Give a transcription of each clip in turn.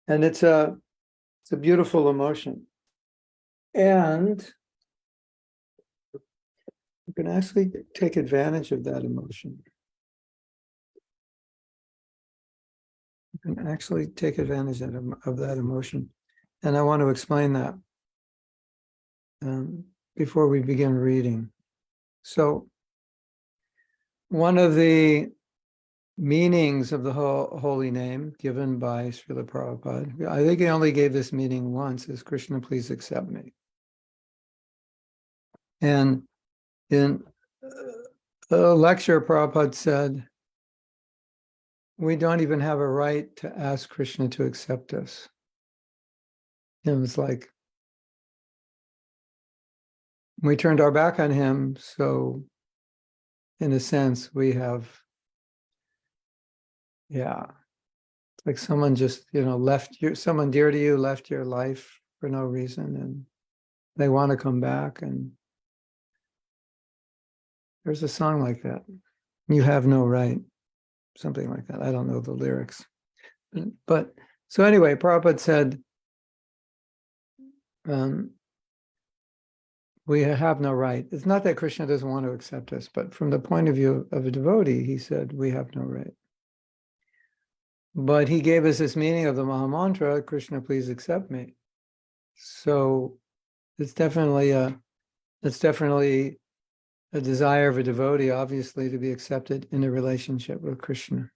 And it's a beautiful emotion. And you can actually take advantage of that emotion. You can actually take advantage of that emotion. And I want to explain that before we begin reading. So one of the meanings of the holy name given by Srila Prabhupada, I think he only gave this meaning once, is Krishna, please accept me. And in a lecture, Prabhupada said, we don't even have a right to ask Krishna to accept us. And it was like, we turned our back on him, so in a sense, we have, like someone just, left you, someone dear to you left your life for no reason, and they want to come back. And there's a song like that. You have no right, something like that. I don't know the lyrics. But so anyway, Prabhupada said, we have no right. It's not that Krishna doesn't want to accept us, but from the point of view of a devotee, he said, we have no right. But he gave us this meaning of the Maha Mantra, Krishna, please accept me. So it's definitely a desire of a devotee, obviously, to be accepted in a relationship with Krishna.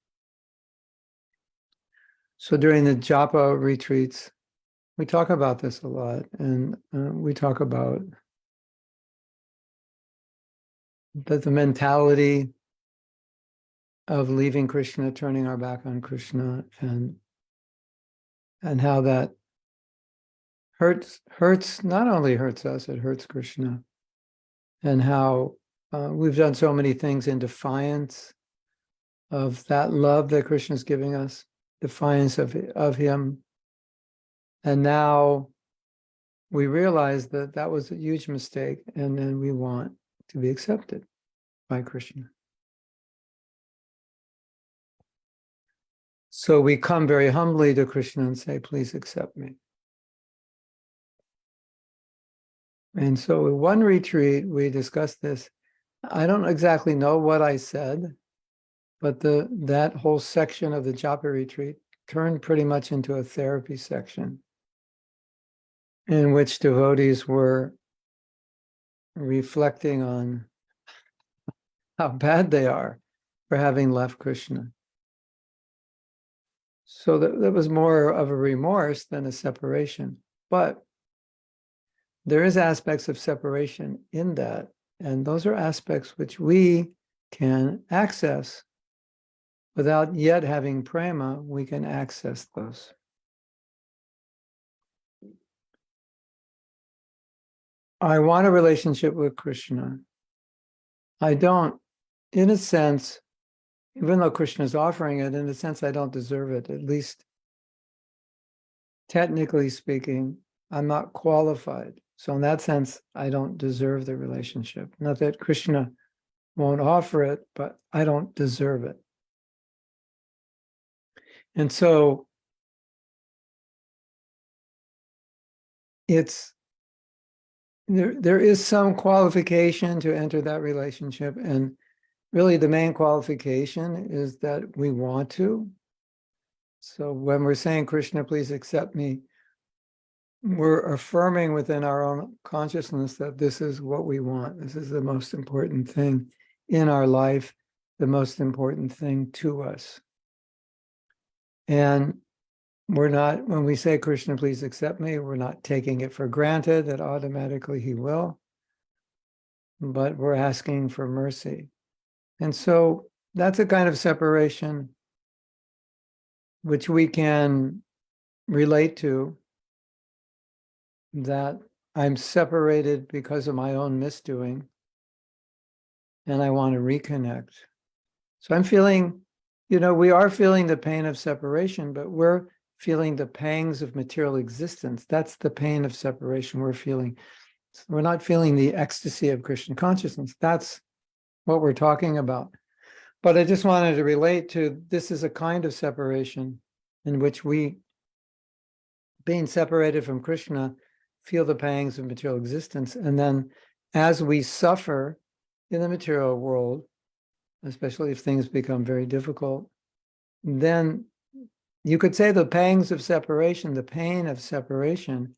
So during the japa retreats, we talk about this a lot, and we talk about the mentality of leaving Krishna, turning our back on Krishna, and how that hurts, not only hurts us, it hurts Krishna, and how we've done so many things in defiance of that love that Krishna is giving us, defiance of him. And now we realize that that was a huge mistake, and then we want to be accepted by Krishna. So we come very humbly to Krishna and say, please accept me. And so in one retreat, we discussed this. I don't exactly know what I said, but that whole section of the japa retreat turned pretty much into a therapy section in which devotees were reflecting on how bad they are for having left Krishna. So that was more of a remorse than a separation. But there is aspects of separation in that, and those are aspects which we can access. Without yet having prema, we can access those. I want a relationship with Krishna. I don't, in a sense, even though Krishna is offering it, in a sense, I don't deserve it. At least, technically speaking, I'm not qualified. So in that sense, I don't deserve the relationship. Not that Krishna won't offer it, but I don't deserve it. And so there is some qualification to enter that relationship, and really the main qualification is that we want to. So when we're saying, Krishna, please accept me, we're affirming within our own consciousness that this is what we want. This is the most important thing in our life, the most important thing to us. And we're not, when we say, Krishna, please accept me, we're not taking it for granted that automatically he will, but we're asking for mercy. And so that's a kind of separation which we can relate to, that I'm separated because of my own misdoing, and I want to reconnect. So I'm feeling, we are feeling the pain of separation, but we're feeling the pangs of material existence. That's the pain of separation we're feeling. We're not feeling the ecstasy of Krishna consciousness. That's what we're talking about. But I just wanted to relate to, this is a kind of separation in which we being separated from Krishna, feel the pangs of material existence. And then as we suffer in the material world, especially if things become very difficult, then you could say the pangs of separation, the pain of separation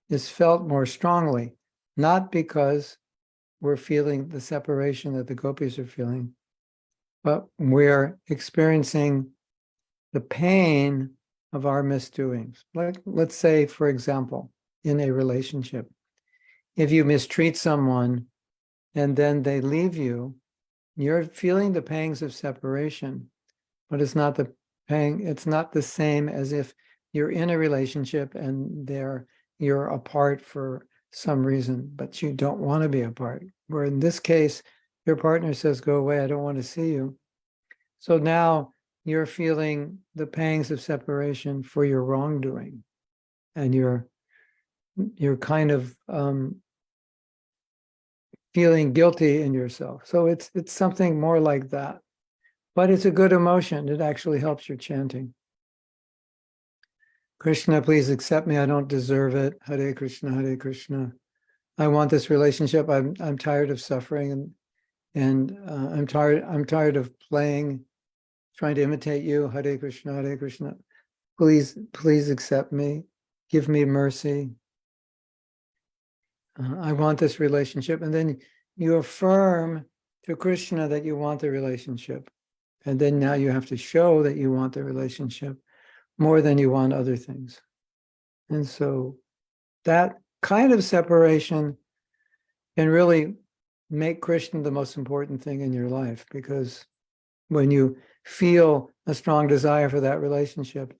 is felt more strongly, not because we're feeling the separation that the gopis are feeling, but we're experiencing the pain of our misdoings. Like, let's say, for example, in a relationship, if you mistreat someone and then they leave you, you're feeling the pangs of separation, but it's not the pang, it's not the same as if you're in a relationship and you're apart for some reason, but you don't want to be apart. Where in this case, your partner says, go away, I don't want to see you. So now you're feeling the pangs of separation for your wrongdoing, and you're kind of feeling guilty in yourself. So it's something more like that, but it's a good emotion. It actually helps your chanting. Krishna, please accept me. I don't deserve it. Hare Krishna, Hare Krishna. I want this relationship. I'm tired of suffering, and I'm tired of playing, trying to imitate you. Hare Krishna, Hare Krishna. Please accept me. Give me mercy. I want this relationship. And then you affirm to Krishna that you want the relationship. And then now you have to show that you want the relationship more than you want other things. And so that kind of separation can really make Krishna the most important thing in your life, because when you feel a strong desire for that relationship,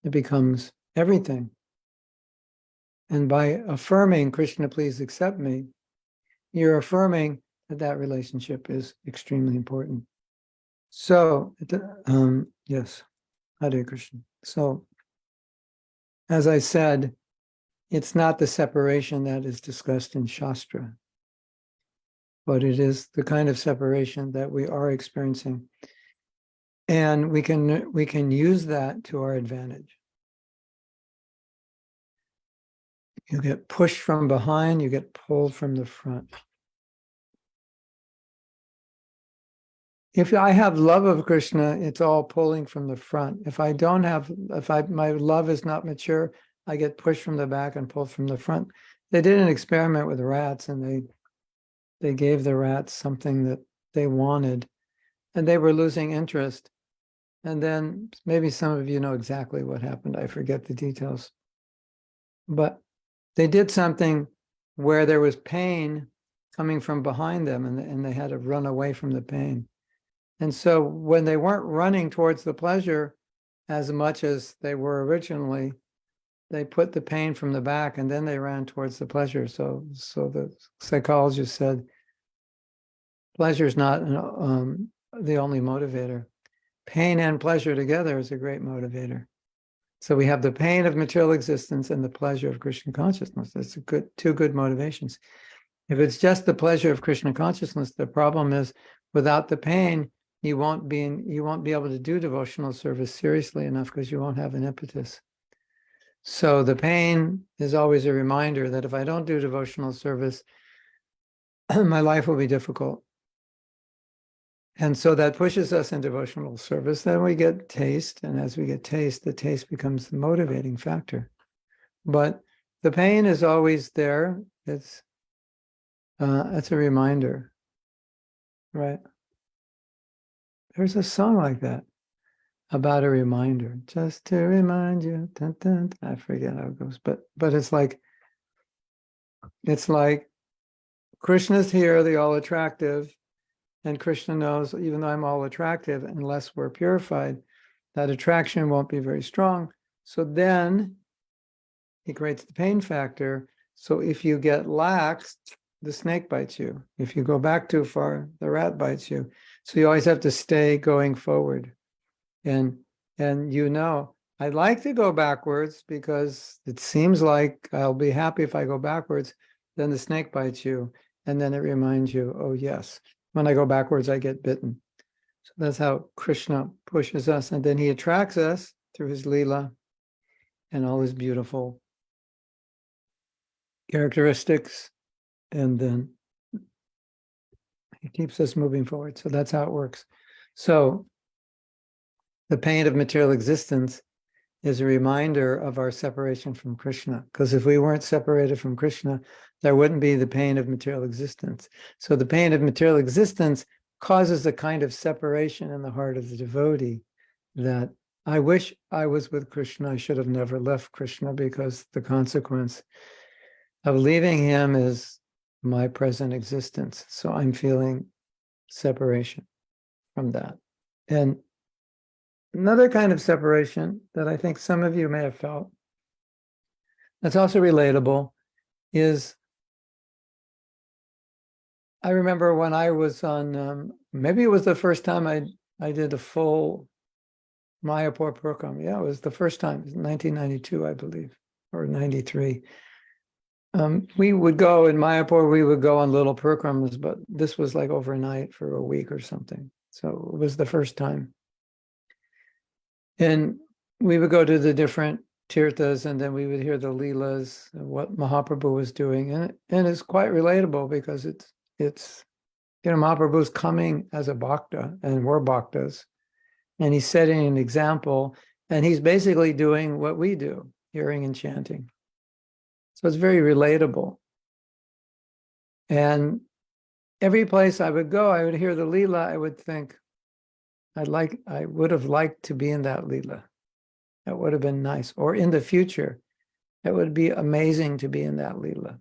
it becomes everything. And by affirming, Krishna, please accept me, you're affirming that that relationship is extremely important. So, yes, Hare Krishna. So, as I said, it's not the separation that is discussed in Shastra, but it is the kind of separation that we are experiencing. And we can use that to our advantage. You get pushed from behind, you get pulled from the front. If I have love of Krishna, it's all pulling from the front. If I don't have, my love is not mature, I get pushed from the back and pulled from the front. They did an experiment with rats, and they gave the rats something that they wanted, and they were losing interest. And then maybe some of you know exactly what happened. I forget the details. But they did something where there was pain coming from behind them, and they had to run away from the pain. And so when they weren't running towards the pleasure as much as they were originally, they put the pain from the back, and then they ran towards the pleasure. So the psychologist said, pleasure is not the only motivator. Pain and pleasure together is a great motivator. So we have the pain of material existence and the pleasure of Krishna consciousness. That's two good motivations. If it's just the pleasure of Krishna consciousness, the problem is without the pain, you won't be able to do devotional service seriously enough, because you won't have an impetus. So the pain is always a reminder that if I don't do devotional service, my life will be difficult. And so that pushes us in devotional service. Then we get taste, and as we get taste, the taste becomes the motivating factor. But the pain is always there. It's a reminder, right? There's a song like that about a reminder, just to remind you. Dun, dun, dun. I forget how it goes, but it's like Krishna's here, the all attractive, and Krishna knows, even though I'm all attractive, unless we're purified, that attraction won't be very strong. So then he creates the pain factor. So if you get lax, the snake bites you. If you go back too far, the rat bites you. So you always have to stay going forward. And I'd like to go backwards because it seems like I'll be happy if I go backwards. Then the snake bites you. And then it reminds you, oh yes, when I go backwards, I get bitten. So that's how Krishna pushes us. And then he attracts us through his Leela. and all his beautiful characteristics, and then he keeps us moving forward. So that's how it works. So the pain of material existence is a reminder of our separation from Krishna. Because if we weren't separated from Krishna, there wouldn't be the pain of material existence. So the pain of material existence causes a kind of separation in the heart of the devotee that I wish I was with Krishna. I should have never left Krishna, because the consequence of leaving him is my present existence. So I'm feeling separation from that. And another kind of separation that I think some of you may have felt, that's also relatable, is I remember when I was on, maybe it was the first time I did a full Mayapur program. Yeah, it was the first time, 1992, I believe, or 93. We would go in Mayapur, we would go on little programs, but this was like overnight for a week or something. So it was the first time. And we would go to the different tirthas, and then we would hear the leelas, what Mahaprabhu was doing. And it's quite relatable, because it's Mahaprabhu's coming as a bhakta, and we're bhaktas, and he's setting an example, and he's basically doing what we do, hearing and chanting. So it's very relatable. And every place I would go, I would hear the leela, I would think, I would have liked to be in that leela. That would have been nice. Or in the future, it would be amazing to be in that leela.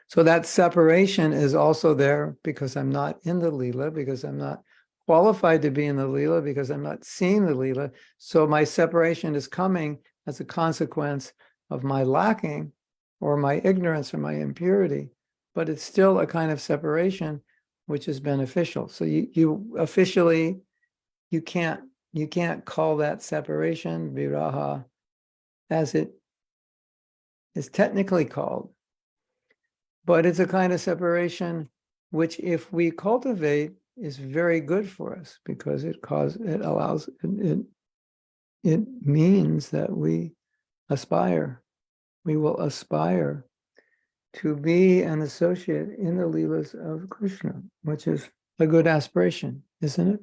So that separation is also there, because I'm not in the leela, because I'm not qualified to be in the leela, because I'm not seeing the leela. So my separation is coming as a consequence of my lacking, or my ignorance, or my impurity. But it's still a kind of separation which is beneficial. So you officially, you can't call that separation viraha, as it is technically called. But it's a kind of separation which, if we cultivate, is very good for us, because it means that we will aspire to be an associate in the Leelas of Krishna, which is a good aspiration, isn't it?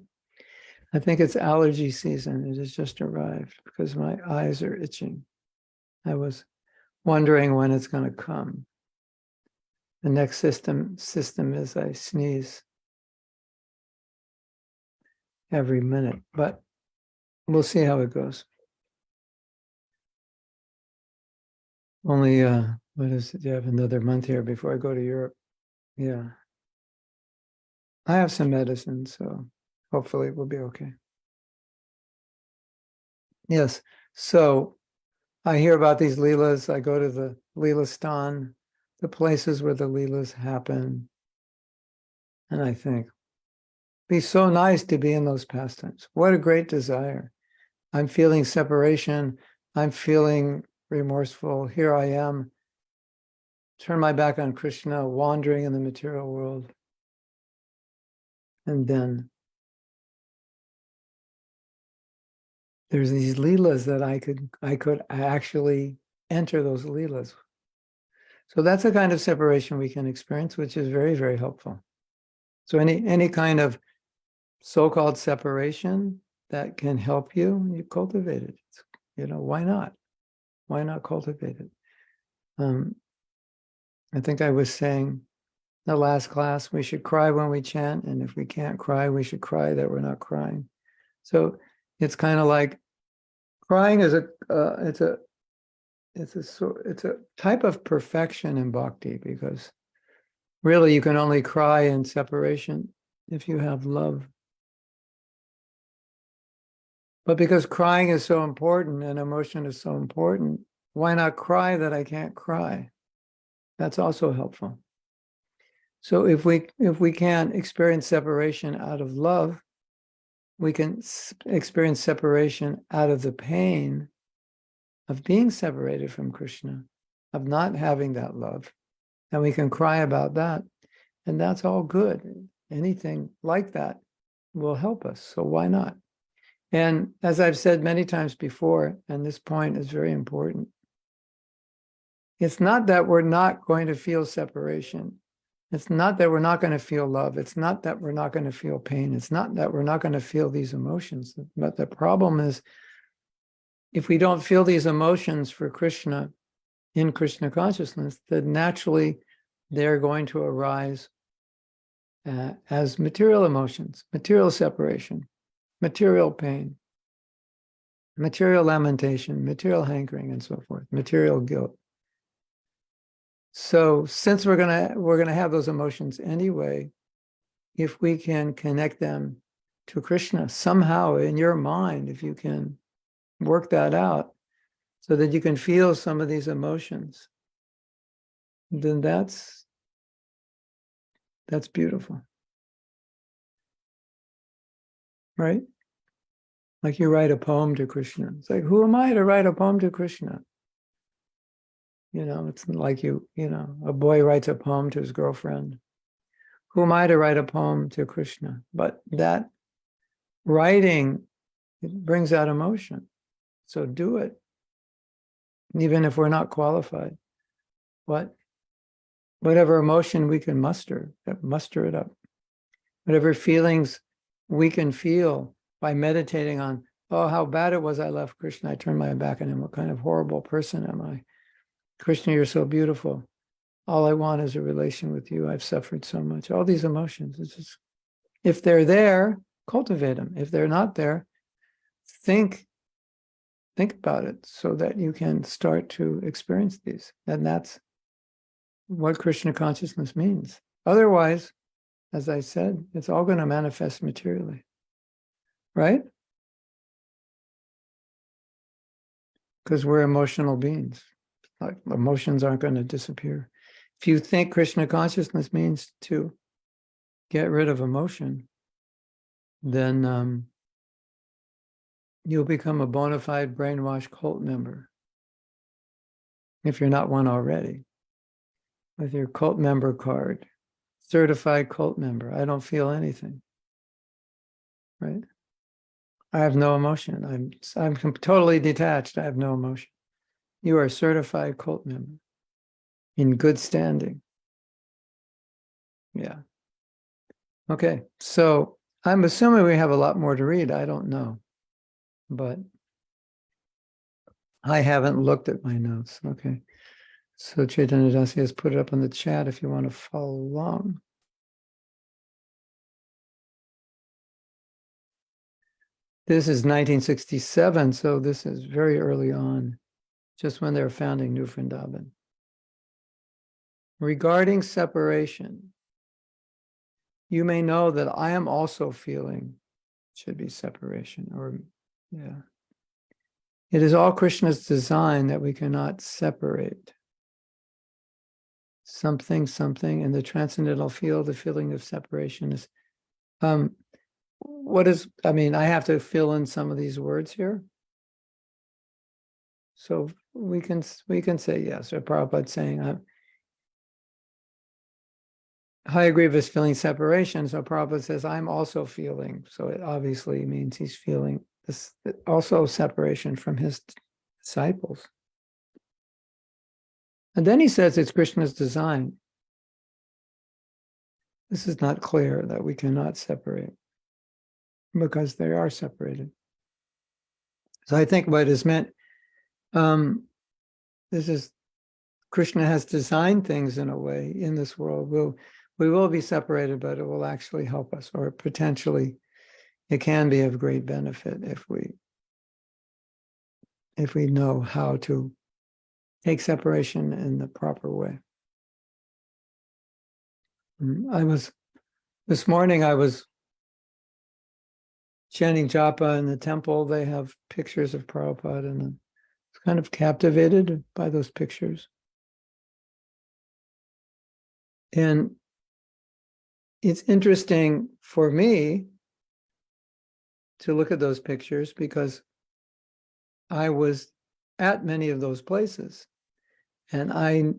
I think it's allergy season. It has just arrived, because my eyes are itching. I was wondering when it's going to come. The next system is I sneeze every minute, but we'll see how it goes. Only, what is it? You have another month here before I go to Europe. Yeah. I have some medicine, so hopefully it will be okay. Yes. So I hear about these leelas. I go to the leelastan, the places where the leelas happen. And I think, be so nice to be in those pastimes. What a great desire. I'm feeling separation. I'm feeling remorseful. Here I am, turn my back on Krishna, wandering in the material world. And then there's these leelas that I could actually enter those leelas. So that's a kind of separation we can experience, which is very, very helpful. So any kind of so-called separation that can help you, you cultivate it. Why not? Why not cultivate it? I think I was saying the last class, we should cry when we chant, and if we can't cry, we should cry that we're not crying. So it's kind of like crying is it's a type of perfection in bhakti, because really you can only cry in separation if you have love. But because crying is so important and emotion is so important, why not cry that I can't cry? That's also helpful. So if we can't experience separation out of love, we can experience separation out of the pain of being separated from Krishna, of not having that love. And we can cry about that. And that's all good. Anything like that will help us. So why not? And as I've said many times before, and this point is very important, it's not that we're not going to feel separation. It's not that we're not going to feel love. It's not that we're not going to feel pain. It's not that we're not going to feel these emotions. But the problem is, if we don't feel these emotions for Krishna in Krishna consciousness, then naturally they're going to arise as material emotions, material separation, material pain, material lamentation, material hankering, and so forth, material guilt. So since we're gonna have those emotions anyway, if we can connect them to Krishna somehow in your mind, if you can work that out so that you can feel some of these emotions, then that's beautiful. Right? Like you write a poem to Krishna. It's like, who am I to write a poem to Krishna? You know, it's like a boy writes a poem to his girlfriend. Who am I to write a poem to Krishna? But that writing, it brings out emotion. So do it. Even if we're not qualified. Whatever emotion we can muster it up. Whatever feelings we can feel by meditating on, oh, how bad it was I left Krishna. I turned my back on him. What kind of horrible person am I? Krishna, you're so beautiful. All I want is a relation with you. I've suffered so much. All these emotions. It's just, if they're there, cultivate them. If they're not there, think about it so that you can start to experience these. And that's what Krishna consciousness means. Otherwise, as I said, it's all going to manifest materially, right? Because we're emotional beings. Like, emotions aren't going to disappear. If you think Krishna consciousness means to get rid of emotion, then you'll become a bona fide brainwashed cult member. If you're not one already, with your cult member card, certified cult member, I don't feel anything, right? I have no emotion. I'm totally detached. I have no emotion. You are a certified cult member in good standing. Yeah. Okay. So I'm assuming we have a lot more to read. I don't know, but I haven't looked at my notes. Okay. So Chaitanya Dasi has put it up on the chat if you want to follow along. This is 1967, so this is very early on, just when they're founding New Vrindavan. Regarding separation, you may know that I am also feeling, should be separation, or yeah. It is all Krishna's design that we cannot separate. Something in the transcendental field, the feeling of separation is, I have to fill in some of these words here. So we can say yes, or Prabhupada saying, Hayagriva is feeling separation, so Prabhupada says, I'm also feeling. So it obviously means he's feeling this also separation from his disciples. And then he says it's Krishna's design. This is not clear that we cannot separate because they are separated. So I think what is meant, this is Krishna has designed things in a way in this world. We will be separated, but it will actually help us, or potentially it can be of great benefit if we know how to take separation in the proper way. This morning I was chanting japa in the temple. They have pictures of Prabhupada, and I was kind of captivated by those pictures. And it's interesting for me to look at those pictures because I was at many of those places, and I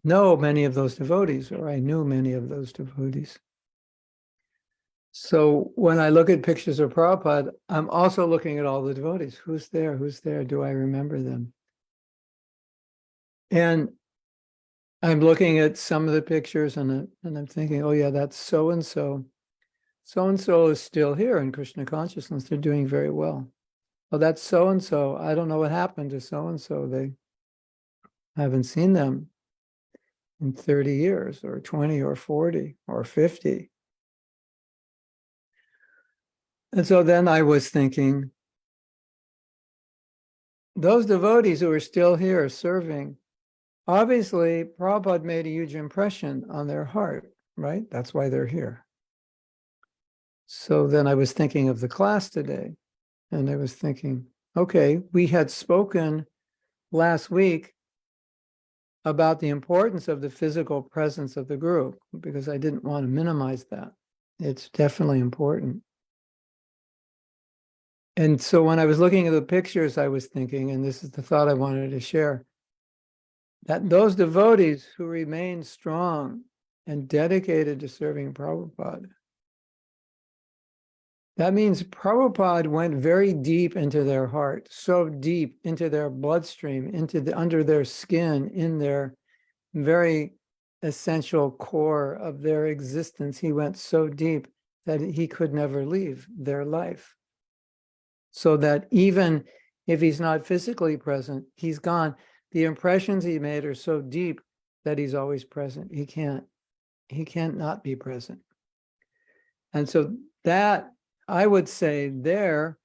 know many of those devotees, or I knew many of those devotees. So when I look at pictures of Prabhupada, I'm also looking at all the devotees. Who's there? Who's there? Do I remember them? And I'm looking at some of the pictures and I'm thinking, oh yeah, that's so and so. So and so is still here in Krishna consciousness. They're doing very well. Oh, that's so and so. I don't know what happened to so and so. I haven't seen them in 30 years or 20 or 40 or 50. And so then I was thinking, those devotees who are still here serving, obviously Prabhupada made a huge impression on their heart, right? That's why they're here. So then I was thinking of the class today, and I was thinking, okay, we had spoken last week about the importance of the physical presence of the group, because I didn't want to minimize that. It's definitely important. And so when I was looking at the pictures, I was thinking, and this is the thought I wanted to share, that those devotees who remain strong and dedicated to serving Prabhupada, that means Prabhupada went very deep into their heart, so deep into their bloodstream, under their skin, in their very essential core of their existence. He went so deep that he could never leave their life. So that even if he's not physically present, he's gone. The impressions he made are so deep that he's always present. He can't not be present. And so that, I would say that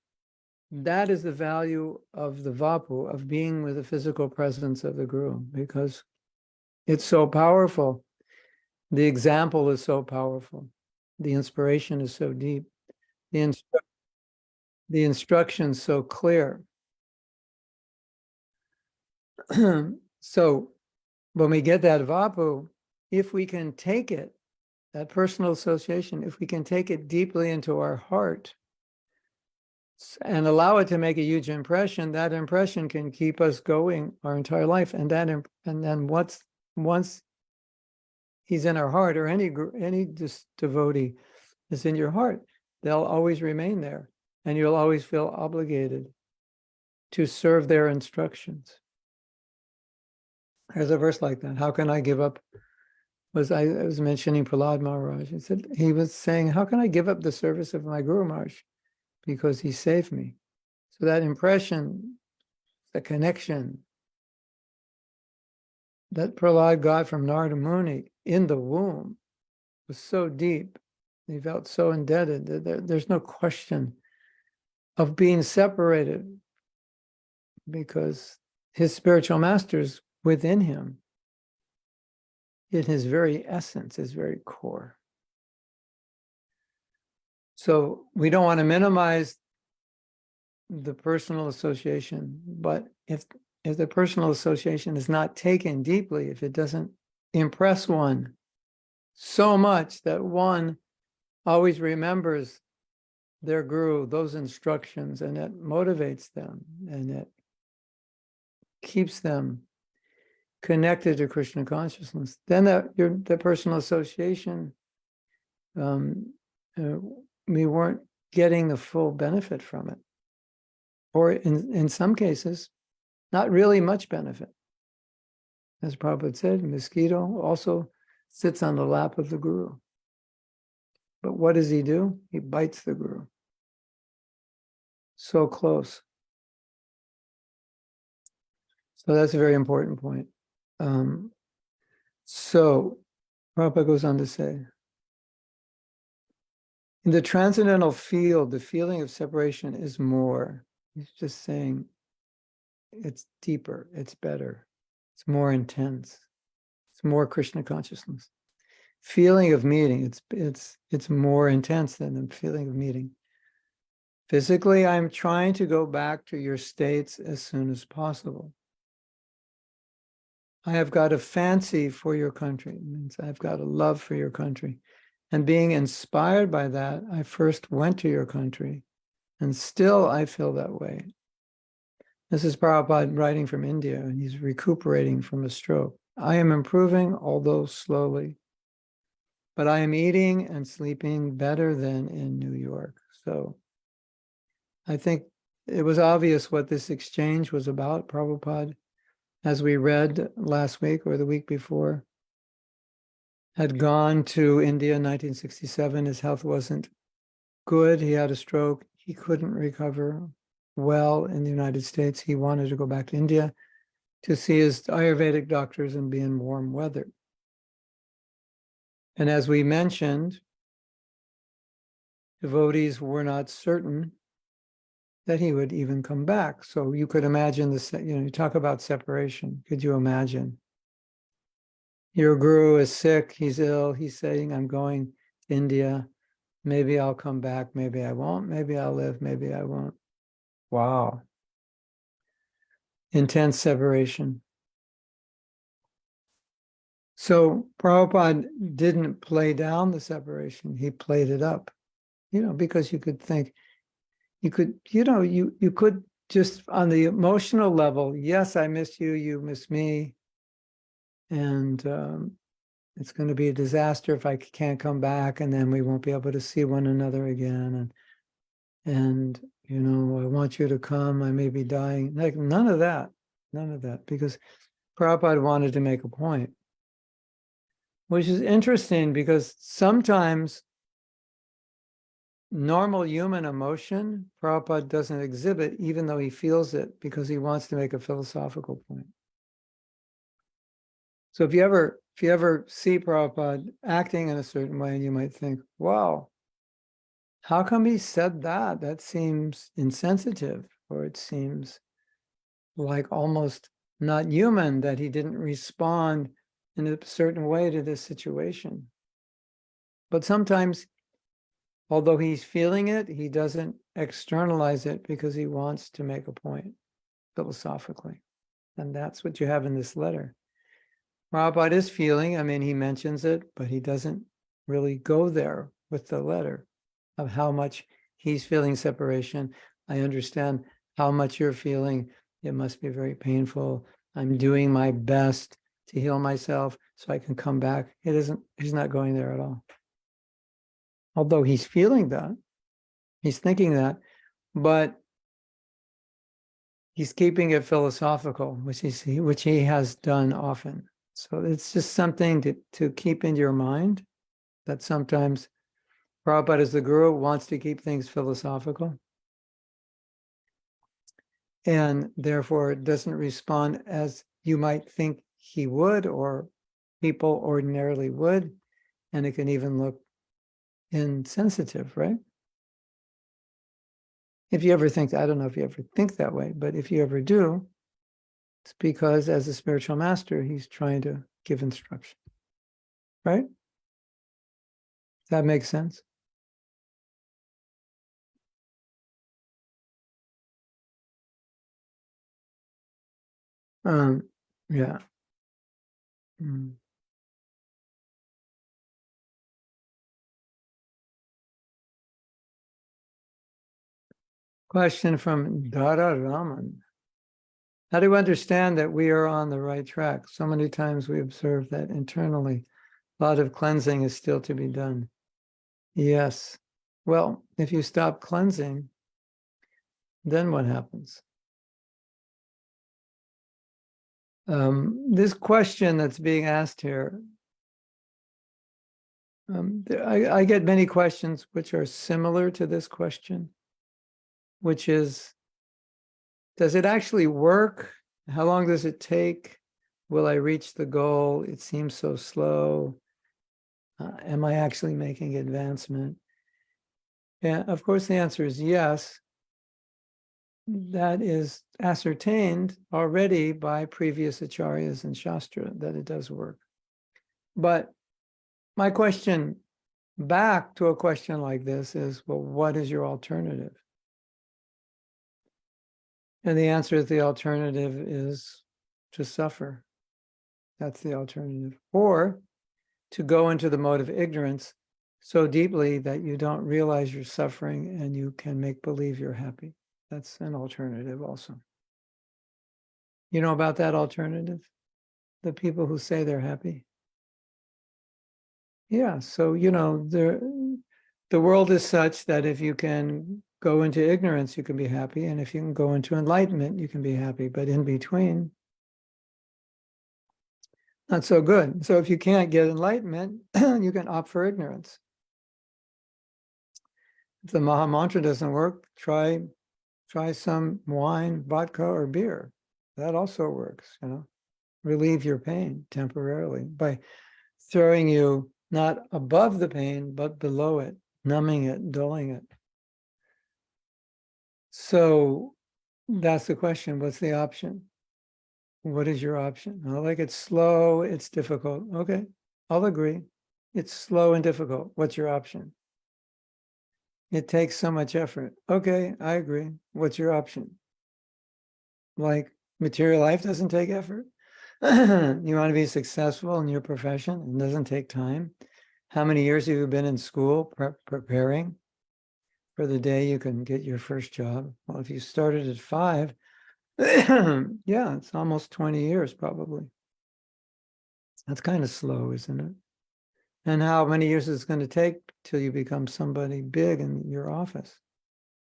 is the value of the Vapu, of being with the physical presence of the Guru, because it's so powerful. The example is so powerful. The inspiration is so deep. The instruction so clear. So when we get that Vapu, if we can take it, that personal association, if we can take it deeply into our heart and allow it to make a huge impression, that impression can keep us going our entire life. And then once he's in our heart, or any devotee is in your heart, they'll always remain there, and you'll always feel obligated to serve their instructions. There's a verse like that. How can I give up? I was mentioning Prahlad Maharaj. He was saying, how can I give up the service of my Guru Maharaj? Because he saved me. So that impression, the connection that Prahlad got from Narada Muni in the womb was so deep. He felt so indebted that there's no question of being separated, because his spiritual master's within him, in his very essence, his very core. So we don't want to minimize the personal association, but if the personal association is not taken deeply, if it doesn't impress one so much that one always remembers their guru, those instructions, and it motivates them and it keeps them connected to Krishna consciousness, then the personal association, we weren't getting the full benefit from it. Or in some cases, not really much benefit. As Prabhupada said, mosquito also sits on the lap of the Guru. But what does he do? He bites the Guru. So close. So that's a very important point. So Prabhupada goes on to say, in the transcendental field, the feeling of separation is more. He's just saying it's deeper, it's better, it's more intense, it's more Krishna consciousness. Feeling of meeting, it's more intense than the feeling of meeting. Physically, I'm trying to go back to your states as soon as possible. I have got a fancy for your country. It means I've got a love for your country. And being inspired by that, I first went to your country, and still I feel that way. This is Prabhupada writing from India, and he's recuperating from a stroke. I am improving, although slowly. but I am eating and sleeping better than in New York. So I think it was obvious what this exchange was about. Prabhupada, as we read last week or the week before, had gone to India in 1967. His health wasn't good. He had a stroke. He couldn't recover well in the United States. He wanted to go back to India to see his Ayurvedic doctors and be in warm weather. And as we mentioned, devotees were not certain that he would even come back. So you could imagine this, you talk about separation. Could you imagine? Your guru is sick, he's ill, he's saying, I'm going to India. Maybe I'll come back, maybe I won't, maybe I'll live, maybe I won't. Wow. Intense separation. So Prabhupada didn't play down the separation, he played it up, because you could think, you could just on the emotional level, yes, I miss you, you miss me, and it's going to be a disaster if I can't come back, and then we won't be able to see one another again, and I want you to come, I may be dying. Like none of that, because Prabhupada wanted to make a point, which is interesting because sometimes normal human emotion, Prabhupada doesn't exhibit, even though he feels it, because he wants to make a philosophical point. So if you ever see Prabhupada acting in a certain way, and you might think, wow, how come he said that? That seems insensitive, or it seems like almost not human that he didn't respond in a certain way to this situation. But sometimes, although he's feeling it, he doesn't externalize it because he wants to make a point philosophically. And that's what you have in this letter. Prabhupada is feeling, he mentions it, but he doesn't really go there with the letter of how much he's feeling separation. I understand how much you're feeling. It must be very painful. I'm doing my best to heal myself so I can come back. He's not going there at all. Although he's feeling that, he's thinking that, but he's keeping it philosophical, which he has done often. So it's just something to keep in your mind, that sometimes Prabhupada as the guru wants to keep things philosophical, and therefore doesn't respond as you might think he would or people ordinarily would, and it can even look insensitive, right? If you ever think, I don't know if you ever think that way, but if you ever do, it's because as a spiritual master, he's trying to give instruction, right? Does that make sense? Yeah. Mm. Question from Dara Raman. How do we understand that we are on the right track? So many times we observe that internally, a lot of cleansing is still to be done. Yes. Well, if you stop cleansing, then what happens? This question that's being asked here, I get many questions which are similar to this question, which is, does it actually work? How long does it take? Will I reach the goal? It seems so slow. Am I actually making advancement? Yeah, of course, the answer is yes. That is ascertained already by previous acharyas and shastra that it does work. But my question back to a question like this is, well, what is your alternative? And the answer is, the alternative is to suffer. That's the alternative. Or to go into the mode of ignorance so deeply that you don't realize you're suffering and you can make believe you're happy. That's an alternative also. You know about that alternative? The people who say they're happy? Yeah, so, the world is such that if you can go into ignorance, you can be happy. And if you can go into enlightenment, you can be happy. But in between, not so good. So if you can't get enlightenment, you can opt for ignorance. If the Maha Mantra doesn't work, try some wine, vodka, or beer. That also works, relieve your pain temporarily by throwing you not above the pain, but below it, numbing it, dulling it. So that's the question. What's the option? What is your option? Oh, like it's slow, it's difficult. Okay, I'll agree. It's slow and difficult. What's your option? It takes so much effort. Okay, I agree. What's your option? Like material life doesn't take effort? You want to be successful in your profession? It doesn't take time. How many years have you been in school preparing for the day you can get your first job? Well, if you started at 5, yeah, it's almost 20 years probably. That's kind of slow, isn't it? And how many years is it going to take till you become somebody big in your office?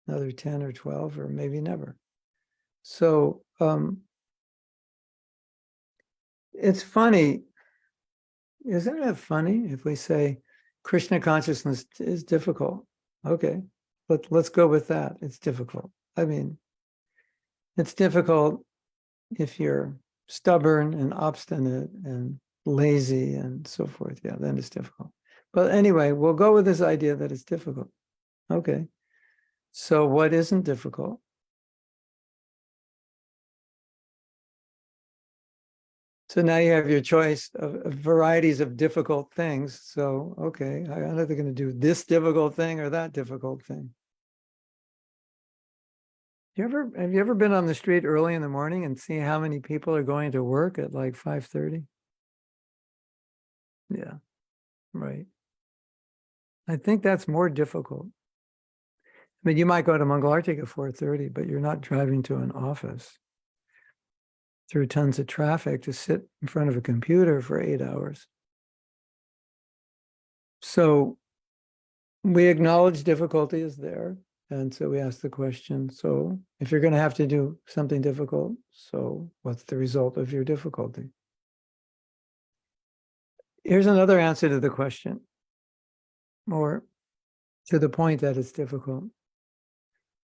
Another 10 or 12, or maybe never. So it's funny. Isn't it funny if we say Krishna consciousness is difficult? Okay, let's go with that. It's difficult. I mean, it's difficult if you're stubborn and obstinate and lazy and so forth. Yeah, then it's difficult. But anyway, we'll go with this idea that it's difficult. Okay, so what isn't difficult? So now you have your choice of varieties of difficult things. So, okay, I'm either going to do this difficult thing or that difficult thing. Have you ever been on the street early in the morning and see how many people are going to work at like 5:30? Yeah, right. I think that's more difficult. I mean, you might go to Mangalartik at 4:30, but you're not driving to an office through tons of traffic to sit in front of a computer for 8 hours. So we acknowledge difficulty is there. And so we ask the question, so if you're going to have to do something difficult, so what's the result of your difficulty? Here's another answer to the question, or to the point that it's difficult.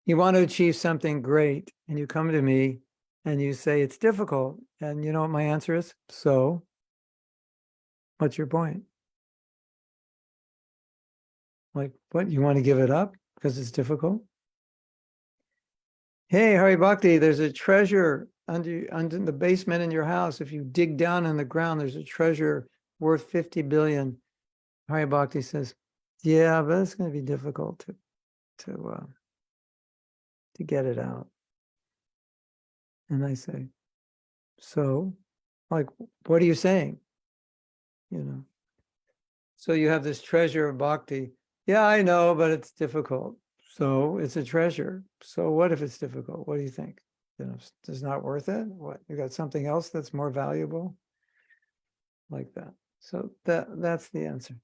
You want to achieve something great, and you come to me and you say it's difficult. And you know what my answer is? So what's your point? Like, what, you want to give it up because it's difficult? Hey, Hari Bhakti, there's a treasure under the basement in your house. If you dig down in the ground, there's a treasure worth 50 billion. Hari Bhakti says, yeah, but it's going to be difficult to get it out. And I say, so, like, what are you saying? So you have this treasure of bhakti. Yeah, I know, but it's difficult. So it's a treasure. So what if it's difficult? What do you think? It's not worth it? What, you got something else that's more valuable? Like that. So that's the answer.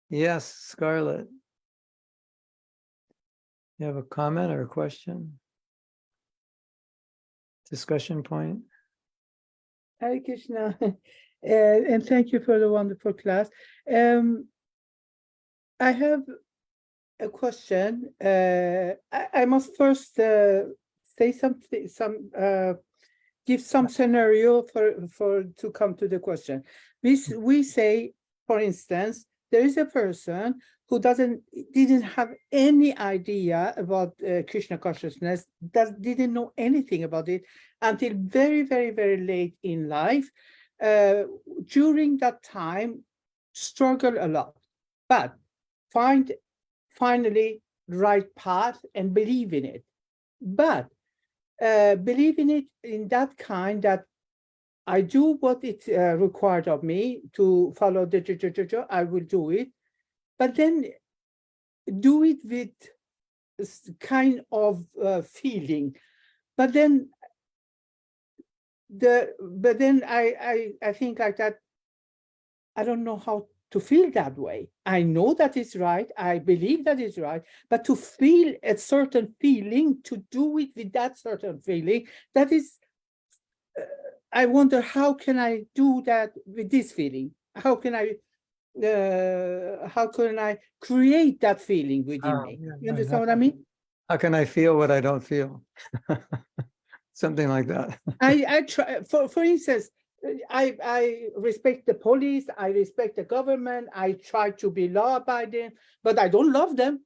Yes, Scarlett. You have a comment or a question? Discussion point? Hare Krishna, and thank you for the wonderful class. I have a question. I must first say something, give some scenario for to come to the question. We say, for instance, there is a person who didn't have any idea about Krishna consciousness, didn't know anything about it until very, very, very late in life. During that time, struggle a lot, but find finally right path and believe in it. But believe in it in that kind that I do what it's required of me to follow the I will do it, but then do it with this kind of feeling. But then I think like that. I don't know how to feel that way. I know that is right. I believe that is right. But to feel a certain feeling, to do it with that certain feeling, that is, I wonder, how can I do that with this feeling? How can I create that feeling within me? Yeah, You right. understand what I mean? How can I feel what I don't feel? Something like that. I try, for instance, I respect the police, I respect the government, I try to be law abiding, but I don't love them.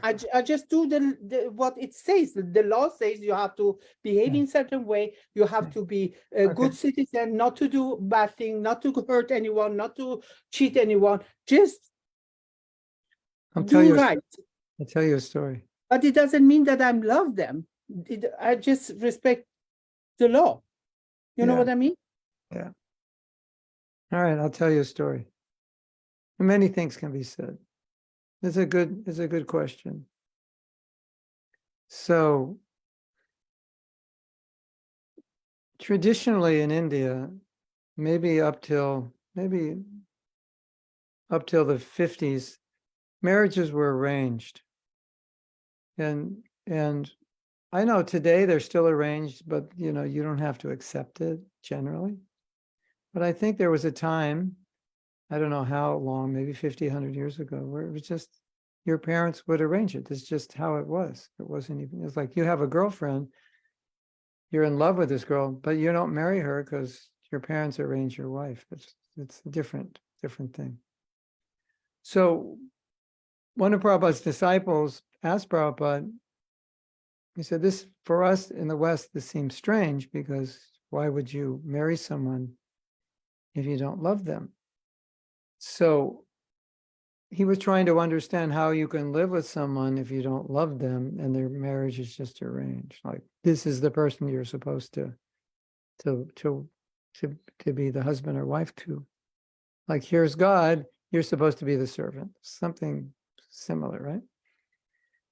I just do the what it says. The law says you have to behave in certain way. You have to be a Okay. good citizen, not to do bad thing, not to hurt anyone, not to cheat anyone. Just do right. I'll tell you a story. But it doesn't mean that I love them. I just respect the law. You know Yeah. what I mean? Yeah. All right, I'll tell you a story. Many things can be said. It's a good question. So traditionally in India, maybe up till the 50s, marriages were arranged. And I know today they're still arranged, but you don't have to accept it generally. But I think there was a time, I don't know how long, maybe 50, 100 years ago, where it was just your parents would arrange it. It's just how it was. It wasn't even, it's like you have a girlfriend, you're in love with this girl, but you don't marry her because your parents arrange your wife. It's a different thing. So one of Prabhupada's disciples asked Prabhupada, he said, this, for us in the West, this seems strange because why would you marry someone if you don't love them? So he was trying to understand how you can live with someone if you don't love them and their marriage is just arranged. Like, this is the person you're supposed to be the husband or wife to. Like, here's God, you're supposed to be the servant. Something similar, right?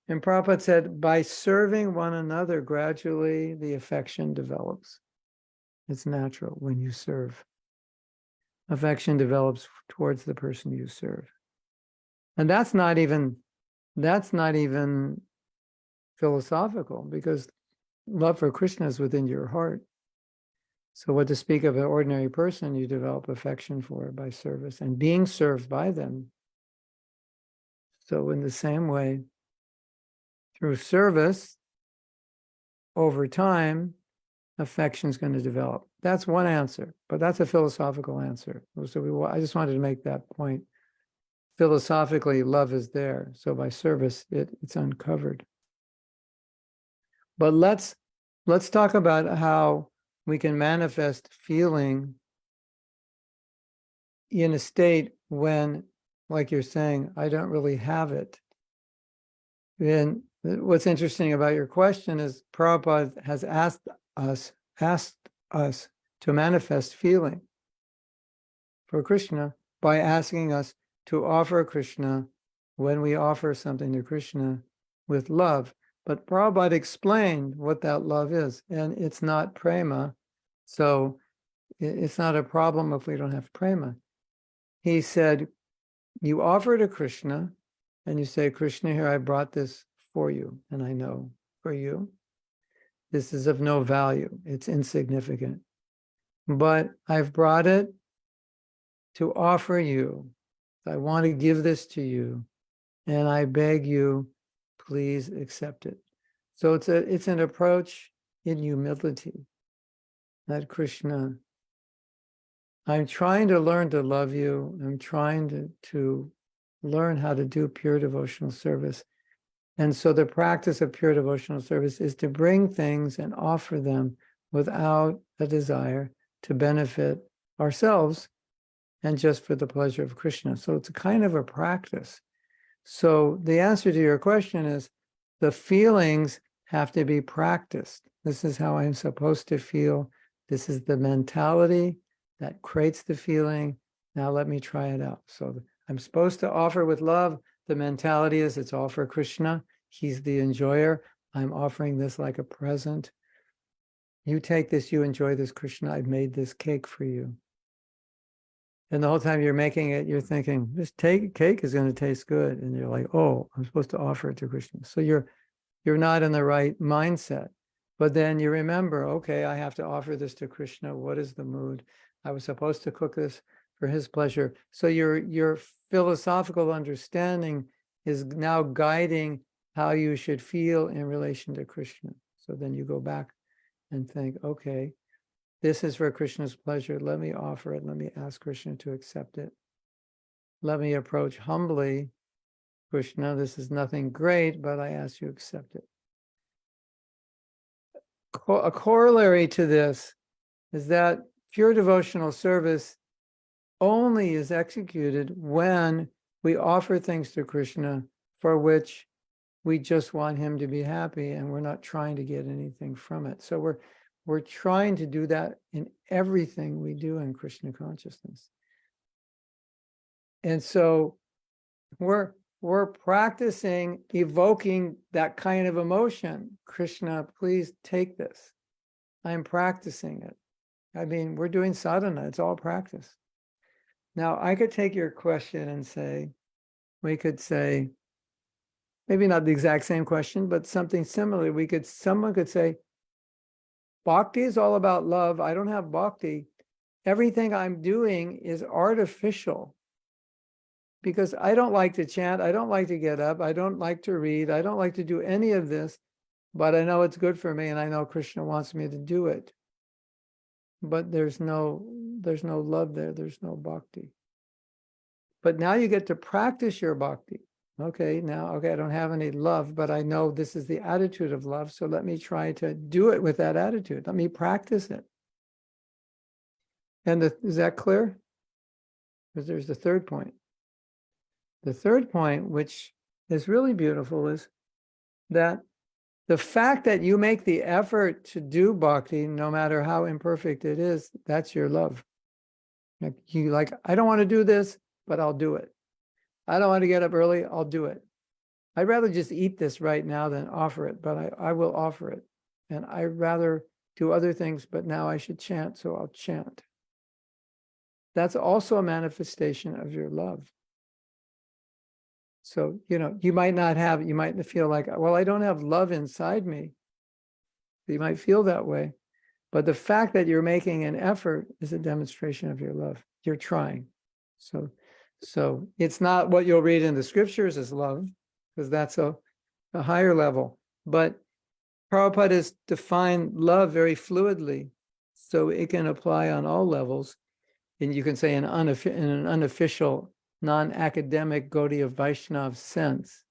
And Prabhupada said, by serving one another, gradually the affection develops. It's natural when you serve. Affection develops towards the person you serve. And that's not even philosophical, because love for Krishna is within your heart. So what to speak of an ordinary person, you develop affection for by service and being served by them. So in the same way, through service, over time, affection is going to develop. That's one answer, but that's a philosophical answer. So I just wanted to make that point. Philosophically, love is there. So by service, it's uncovered. But let's talk about how we can manifest feeling in a state when, like you're saying, I don't really have it. And what's interesting about your question is Prabhupada has asked us to manifest feeling for Krishna by asking us to offer Krishna when we offer something to Krishna with love. But Prabhupada explained what that love is, and it's not prema. So it's not a problem if we don't have prema. He said, you offer to Krishna and you say, Krishna, here, I brought this for you. And I know for you, this is of no value. It's insignificant. But I've brought it to offer you. I want to give this to you. And I beg you, please accept it. So it's an approach in humility that Krishna, I'm trying to learn to love you. I'm trying to learn how to do pure devotional service. And so the practice of pure devotional service is to bring things and offer them without a desire to benefit ourselves and just for the pleasure of Krishna. So it's a kind of a practice. So the answer to your question is the feelings have to be practiced. This is how I'm supposed to feel. This is the mentality that creates the feeling. Now let me try it out. So I'm supposed to offer with love. The mentality is it's all for Krishna. He's the enjoyer. I'm offering this like a present. You take this, you enjoy this, Krishna. I've made this cake for you. And the whole time you're making it, you're thinking, this cake is going to taste good. And you're like, oh, I'm supposed to offer it to Krishna. So you're not in the right mindset. But then you remember, okay, I have to offer this to Krishna. What is the mood? I was supposed to cook this for his pleasure. So your philosophical understanding is now guiding how you should feel in relation to Krishna. So then you go back and think, okay, this is for Krishna's pleasure. Let me offer it. Let me ask Krishna to accept it. Let me approach humbly, Krishna, this is nothing great, but I ask you to accept it. A corollary to this is that pure devotional service only is executed when we offer things to Krishna for which we just want him to be happy and we're not trying to get anything from it. So we're trying to do that in everything we do in Krishna consciousness. And so we're practicing evoking that kind of emotion. Krishna, please take this. I'm practicing it. I mean, we're doing sadhana. It's all practice. Now, I could take your question and say, we could say, maybe not the exact same question, but something similar. Someone could say, bhakti is all about love. I don't have bhakti. Everything I'm doing is artificial because I don't like to chant. I don't like to get up. I don't like to read. I don't like to do any of this, but I know it's good for me and I know Krishna wants me to do it. But there's no love there. There's no bhakti. But now you get to practice your bhakti. Okay, I don't have any love, but I know this is the attitude of love. So let me try to do it with that attitude. Let me practice it. And is that clear? Because there's the third point. The third point, which is really beautiful, is that the fact that you make the effort to do bhakti, no matter how imperfect it is, that's your love. I don't want to do this, but I'll do it. I don't want to get up early, I'll do it. I'd rather just eat this right now than offer it, but I will offer it. And I'd rather do other things, but now I should chant, so I'll chant. That's also a manifestation of your love. So, you might feel like, well, I don't have love inside me. You might feel that way. But the fact that you're making an effort is a demonstration of your love. You're trying. So it's not what you'll read in the scriptures as love, because that's a higher level. But Prabhupada has defined love very fluidly, so it can apply on all levels. And you can say in an unofficial, non-academic Gaudiya Vaishnava sense.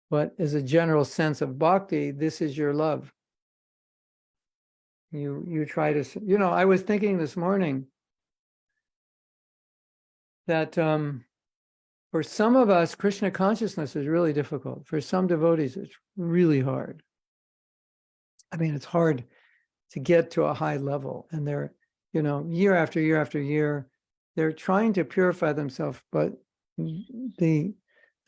But as a general sense of bhakti, this is your love. You try to, I was thinking this morning that for some of us, Krishna consciousness is really difficult. For some devotees, it's really hard. I mean, it's hard to get to a high level. And they're, year after year after year, they're trying to purify themselves, but the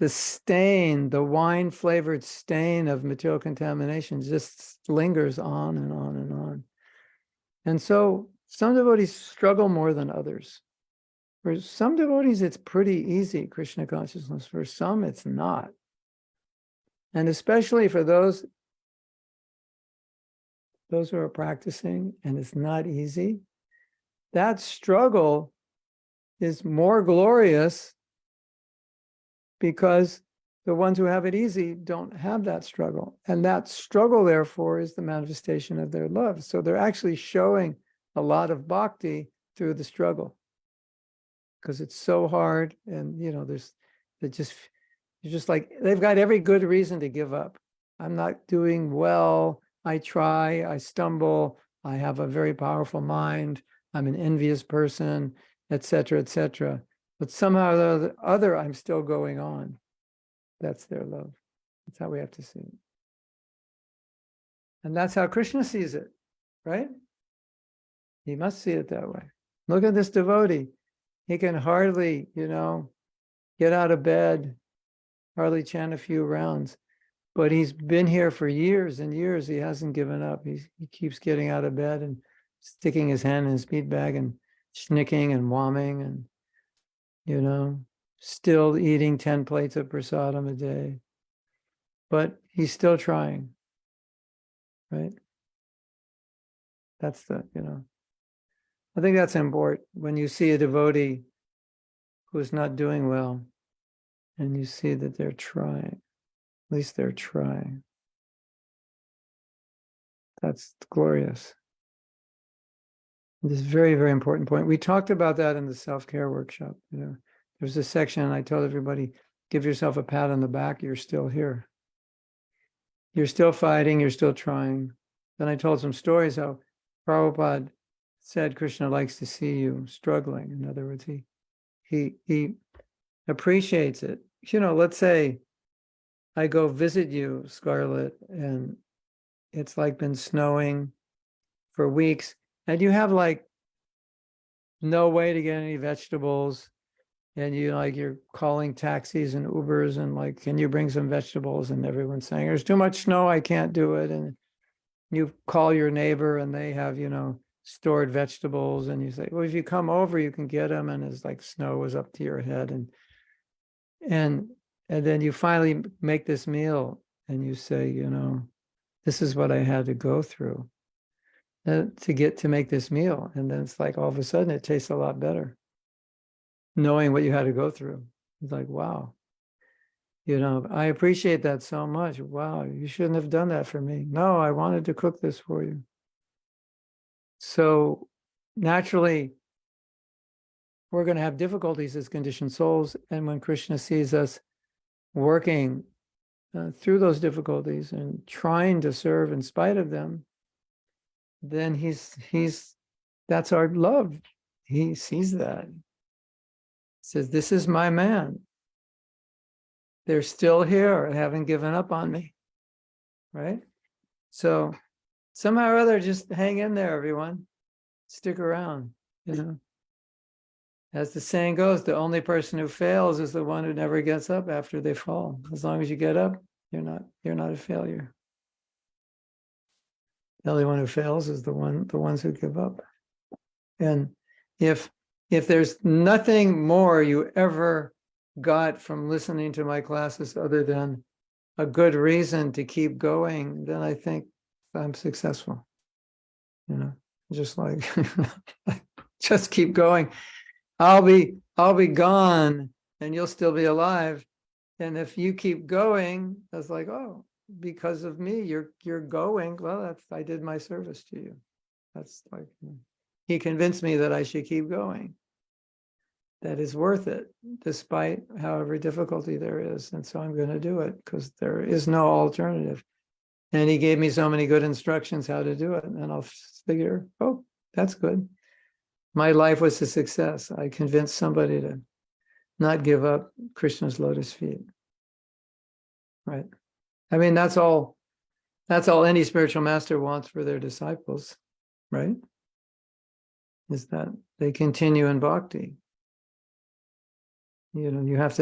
stain, the wine-flavored stain of material contamination just lingers on and on and on. And so some devotees struggle more than others. For some devotees, it's pretty easy, Krishna consciousness. For some, it's not. And especially for those who are practicing and it's not easy, that struggle is more glorious because the ones who have it easy don't have that struggle. And that struggle, therefore, is the manifestation of their love. So they're actually showing a lot of bhakti through the struggle. Because it's so hard, and they've got every good reason to give up. I'm not doing well. I try, I stumble, I have a very powerful mind, I'm an envious person, etc., etc. But somehow or the other, I'm still going on. That's their love. That's how we have to see it. And that's how Krishna sees it, right? He must see it that way. Look at this devotee. He can hardly, get out of bed, hardly chant a few rounds. But he's been here for years and years. He hasn't given up. He keeps getting out of bed and sticking his hand in his meat bag and snicking and whomming and, still eating 10 plates of prasadam a day. But he's still trying, right? That's I think that's important. When you see a devotee who's not doing well and you see that they're trying, at least they're trying. That's glorious. This is a very, very important point. We talked about that in the self-care workshop. There's a section and I told everybody, give yourself a pat on the back. You're still here. You're still fighting. You're still trying. Then I told some stories how Prabhupada said Krishna likes to see you struggling. In other words, he appreciates it. Let's say I go visit you, Scarlett, and it's like been snowing for weeks, and you have like no way to get any vegetables, and you're calling taxis and Ubers and like, can you bring some vegetables? And everyone's saying there's too much snow, I can't do it. And you call your neighbor and they have, stored vegetables, and you say, well, if you come over, you can get them. And it's like snow is up to your head. And then you finally make this meal and you say, this is what I had to go through to make this meal. And then it's like, all of a sudden it tastes a lot better. Knowing what you had to go through. It's like, wow, I appreciate that so much. Wow, you shouldn't have done that for me. No, I wanted to cook this for you. So naturally, we're going to have difficulties as conditioned souls. And when Krishna sees us working through those difficulties and trying to serve in spite of them, then that's our love. He sees that. Says, this is my man. They're still here, haven't given up on me, right? So somehow or other, just hang in there, everyone. Stick around, As the saying goes, the only person who fails is the one who never gets up after they fall. As long as you get up, you're not a failure. The only one who fails is the ones who give up. And if there's nothing more you ever got from listening to my classes other than a good reason to keep going, then I think I'm successful. Just like just keep going. I'll be gone and you'll still be alive. And if you keep going, that's like, oh, because of me, you're going. Well, I did my service to you. That's like, he convinced me that I should keep going. That is worth it, despite however difficulty there is. And so I'm going to do it because there is no alternative. And he gave me so many good instructions how to do it. And I'll figure, oh, that's good. My life was a success. I convinced somebody to not give up Krishna's lotus feet. Right? I mean, that's all any spiritual master wants for their disciples, right? Is that they continue in bhakti. You have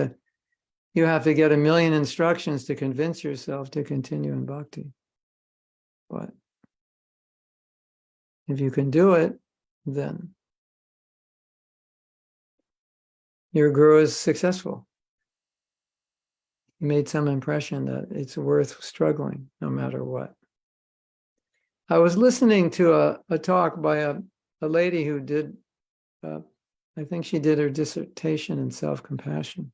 to get a million instructions to convince yourself to continue in bhakti. But if you can do it, then your guru is successful. He made some impression that it's worth struggling no matter what. I was listening to a talk by a lady who did, I think she did her dissertation in self-compassion.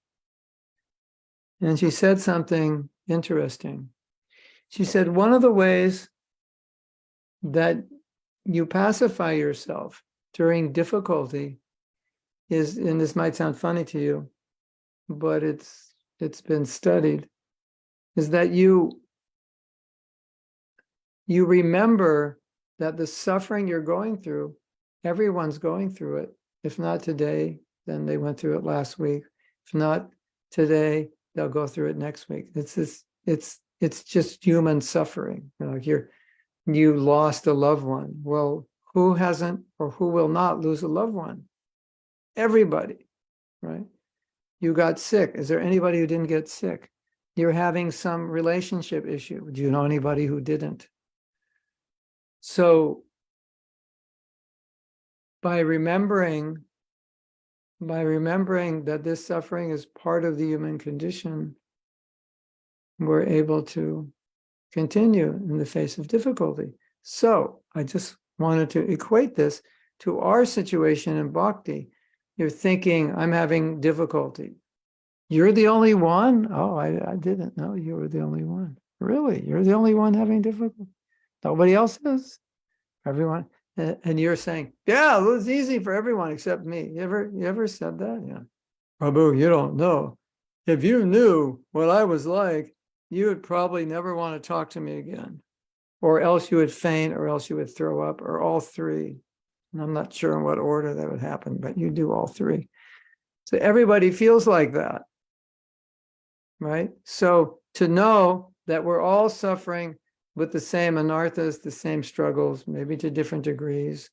And she said something interesting. She said, one of the ways that you pacify yourself during difficulty is, and this might sound funny to you, but it's been studied, is that you remember that the suffering you're going through, everyone's going through it. If not today, then they went through it last week. If not today, they'll go through it next week. It's just human suffering. You lost a loved one. Well, who hasn't or who will not lose a loved one? Everybody, right? You got sick. Is there anybody who didn't get sick? You're having some relationship issue. Do you know anybody who didn't? So by remembering that this suffering is part of the human condition, we're able to continue in the face of difficulty. So I just wanted to equate this to our situation in bhakti. You're thinking, I'm having difficulty. You're the only one? Oh, I didn't know you were the only one. Really? You're the only one having difficulty? Nobody else is? Everyone? And you're saying, yeah, it was easy for everyone except me. You ever said that? Yeah. Prabhu, you don't know. If you knew what I was like, you would probably never want to talk to me again. Or else you would faint, or else you would throw up, or all three. And I'm not sure in what order that would happen, but you do all three. So everybody feels like that, right? So to know that we're all suffering with the same anarthas, the same struggles, maybe to different degrees,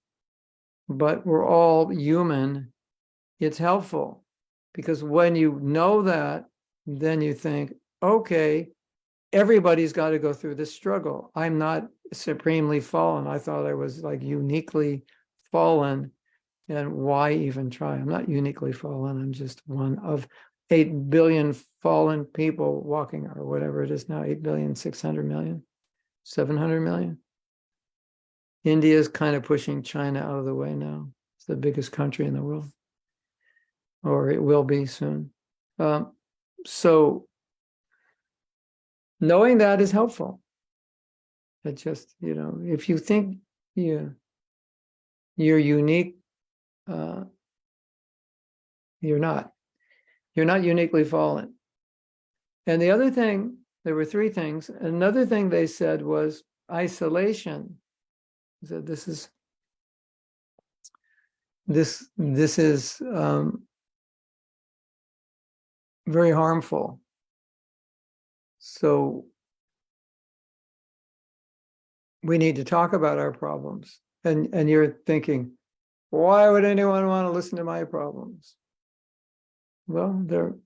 but we're all human, it's helpful. Because when you know that, then you think, okay, everybody's got to go through this struggle. I'm not supremely fallen. I thought I was like uniquely fallen. And why even try? I'm not uniquely fallen. I'm just one of 8 billion fallen people walking, or whatever it is now, 8 billion, 600 million, 700 million. India is kind of pushing China out of the way now. It's the biggest country in the world, or it will be soon. So knowing that is helpful. It just, if you think you're unique, you're not. You're not uniquely fallen. And the other thing, there were three things. Another thing they said was isolation. They said this is very harmful. So we need to talk about our problems. And you're thinking, why would anyone want to listen to my problems? Well, there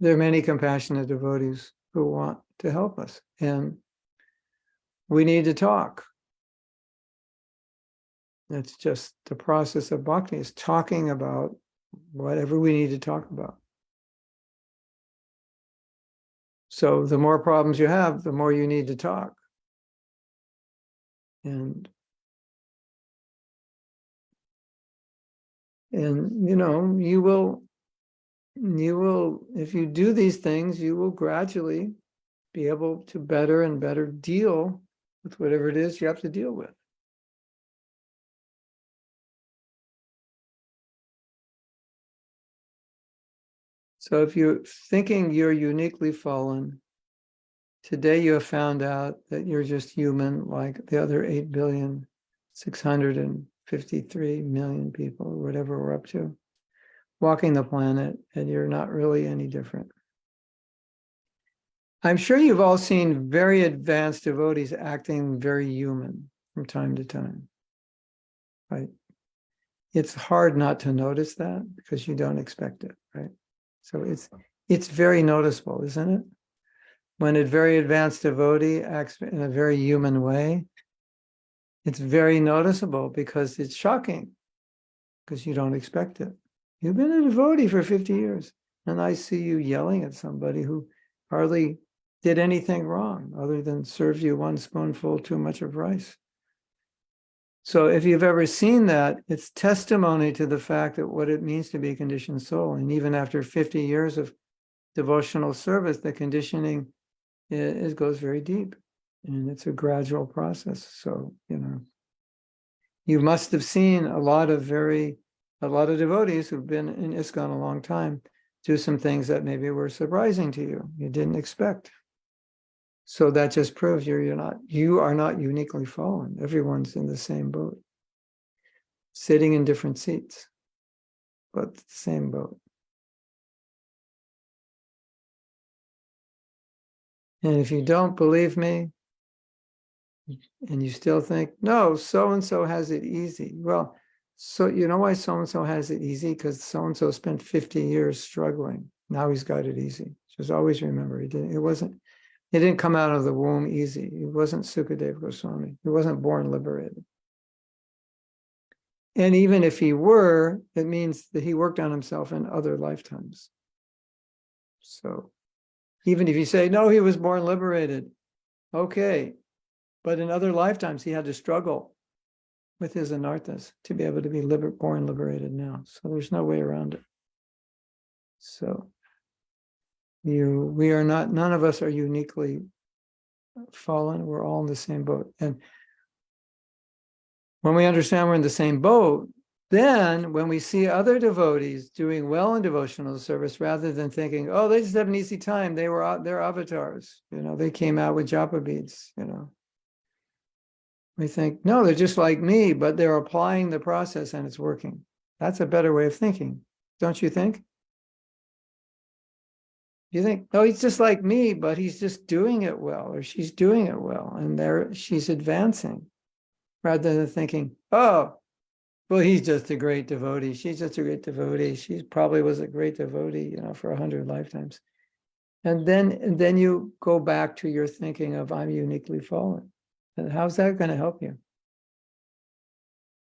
are many compassionate devotees who want to help us, and we need to talk. It's just the process of bhakti is talking about whatever we need to talk about. So the more problems you have, the more you need to talk. And you will, if you do these things, you will gradually be able to better and better deal with whatever it is you have to deal with. So if you're thinking you're uniquely fallen, today you have found out that you're just human like the other 8,653,000,000 people, or whatever we're up to, walking the planet, and you're not really any different. I'm sure you've all seen very advanced devotees acting very human from time to time, right? It's hard not to notice that because you don't expect it, right? So it's very noticeable, isn't it? When a very advanced devotee acts in a very human way, it's very noticeable because it's shocking, because you don't expect it. You've been a devotee for 50 years, and I see you yelling at somebody who hardly did anything wrong other than serve you one spoonful too much of rice. So if you've ever seen that, it's testimony to the fact that what it means to be a conditioned soul. And even after 50 years of devotional service, the conditioning it goes very deep, and it's a gradual process. So, you must have seen a lot of devotees who've been in ISKCON a long time do some things that maybe were surprising to you. You didn't expect. So that just proves you are not uniquely fallen. Everyone's in the same boat, sitting in different seats, but the same boat. And if you don't believe me, and you still think, no, so-and-so has it easy. Well, so you know why so-and-so has it easy? Because so-and-so spent 50 years struggling. Now he's got it easy. Just always remember, it didn't come out of the womb easy. It wasn't Sukadeva Goswami. He wasn't born liberated. And even if he were, it means that he worked on himself in other lifetimes. So even if you say, no, he was born liberated, okay, but in other lifetimes he had to struggle with his anarthas to be able to be born liberated now. So there's no way around it. So we are not, none of us are uniquely fallen. We're all in the same boat. And when we understand we're in the same boat, then when we see other devotees doing well in devotional service, rather than thinking, oh, they just have an easy time, they're avatars, they came out with japa beads, we think, no, they're just like me, but they're applying the process and it's working. That's a better way of thinking, don't you think? You think, oh, he's just like me, but he's just doing it well, or she's doing it well, and she's advancing, rather than thinking, oh, well, he's just a great devotee. She's just a great devotee. She probably was a great devotee, for 100 lifetimes. And then you go back to your thinking of I'm uniquely fallen. And how's that going to help you?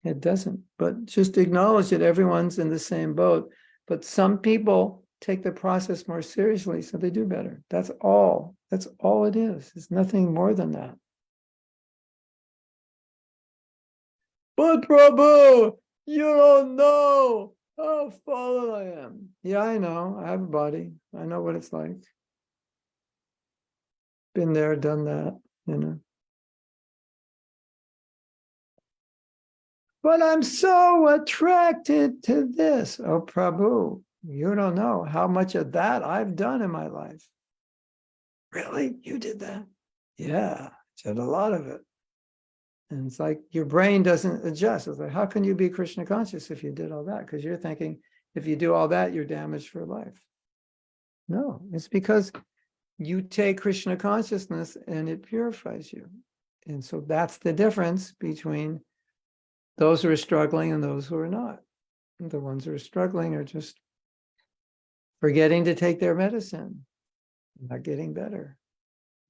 It doesn't. But just acknowledge that everyone's in the same boat. But some people take the process more seriously, so they do better. That's all. That's all it is. It's nothing more than that. But Prabhu, you don't know how fallen I am. Yeah, I know. I have a body. I know what it's like. Been there, done that, But I'm so attracted to this. Oh, Prabhu, you don't know how much of that I've done in my life. Really? You did that? Yeah, I did a lot of it. And it's like your brain doesn't adjust. It's like, how can you be Krishna conscious if you did all that? Because you're thinking, if you do all that, you're damaged for life. No, it's because you take Krishna consciousness and it purifies you. And so that's the difference between those who are struggling and those who are not. The ones who are struggling are just forgetting to take their medicine, not getting better,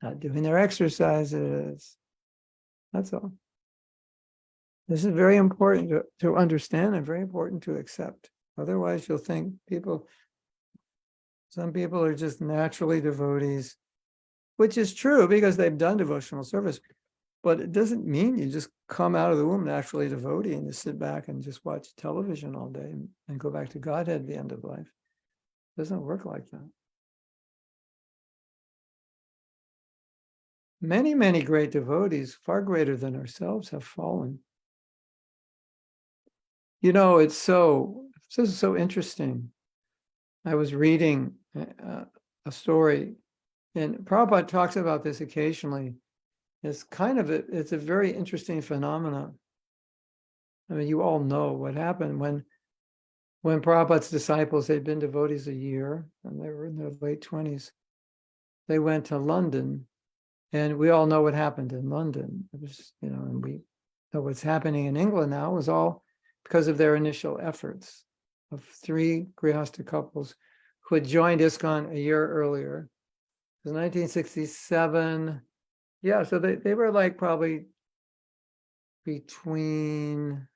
not doing their exercises. That's all. This is very important to understand and very important to accept. Otherwise, you'll think some people are just naturally devotees, which is true because they've done devotional service, but it doesn't mean you just come out of the womb naturally devotee and just sit back and just watch television all day and go back to Godhead at the end of life. It doesn't work like that. Many, many great devotees, far greater than ourselves, have fallen. It's so interesting. I was reading a story, and Prabhupada talks about this occasionally. It's a very interesting phenomenon. I mean, you all know what happened when Prabhupada's disciples, they'd been devotees a year, and they were in their late 20s. They went to London, and we all know what happened in London. It was, and we know what's happening in England now was all because of their initial efforts of 3 Grihastha couples who had joined ISKCON a year earlier. It was 1967. Yeah, so they were like probably between,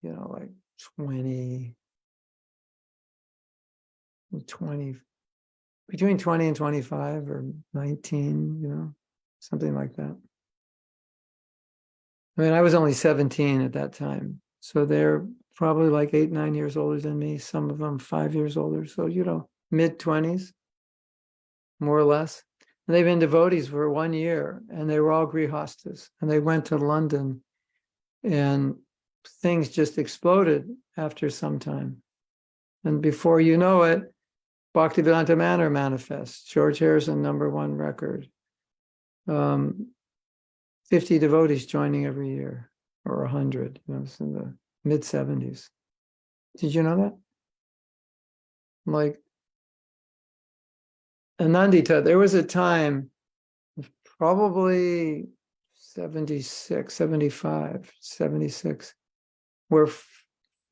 like 20, between 20 and 25 or 19, something like that. I mean, I was only 17 at that time. So they're probably like 8, 9 years older than me. Some of them 5 years older. So, mid-20s, more or less. And they've been devotees for 1 year, and they were all grihastas. And they went to London, and things just exploded after some time. And before you know it, Bhaktivedanta Manor manifests, George Harrison #1 record. 50 devotees joining every year, or 100, it's in the mid-70s. Did you know that? Like Anandita, there was a time, probably 76, 75, 76, where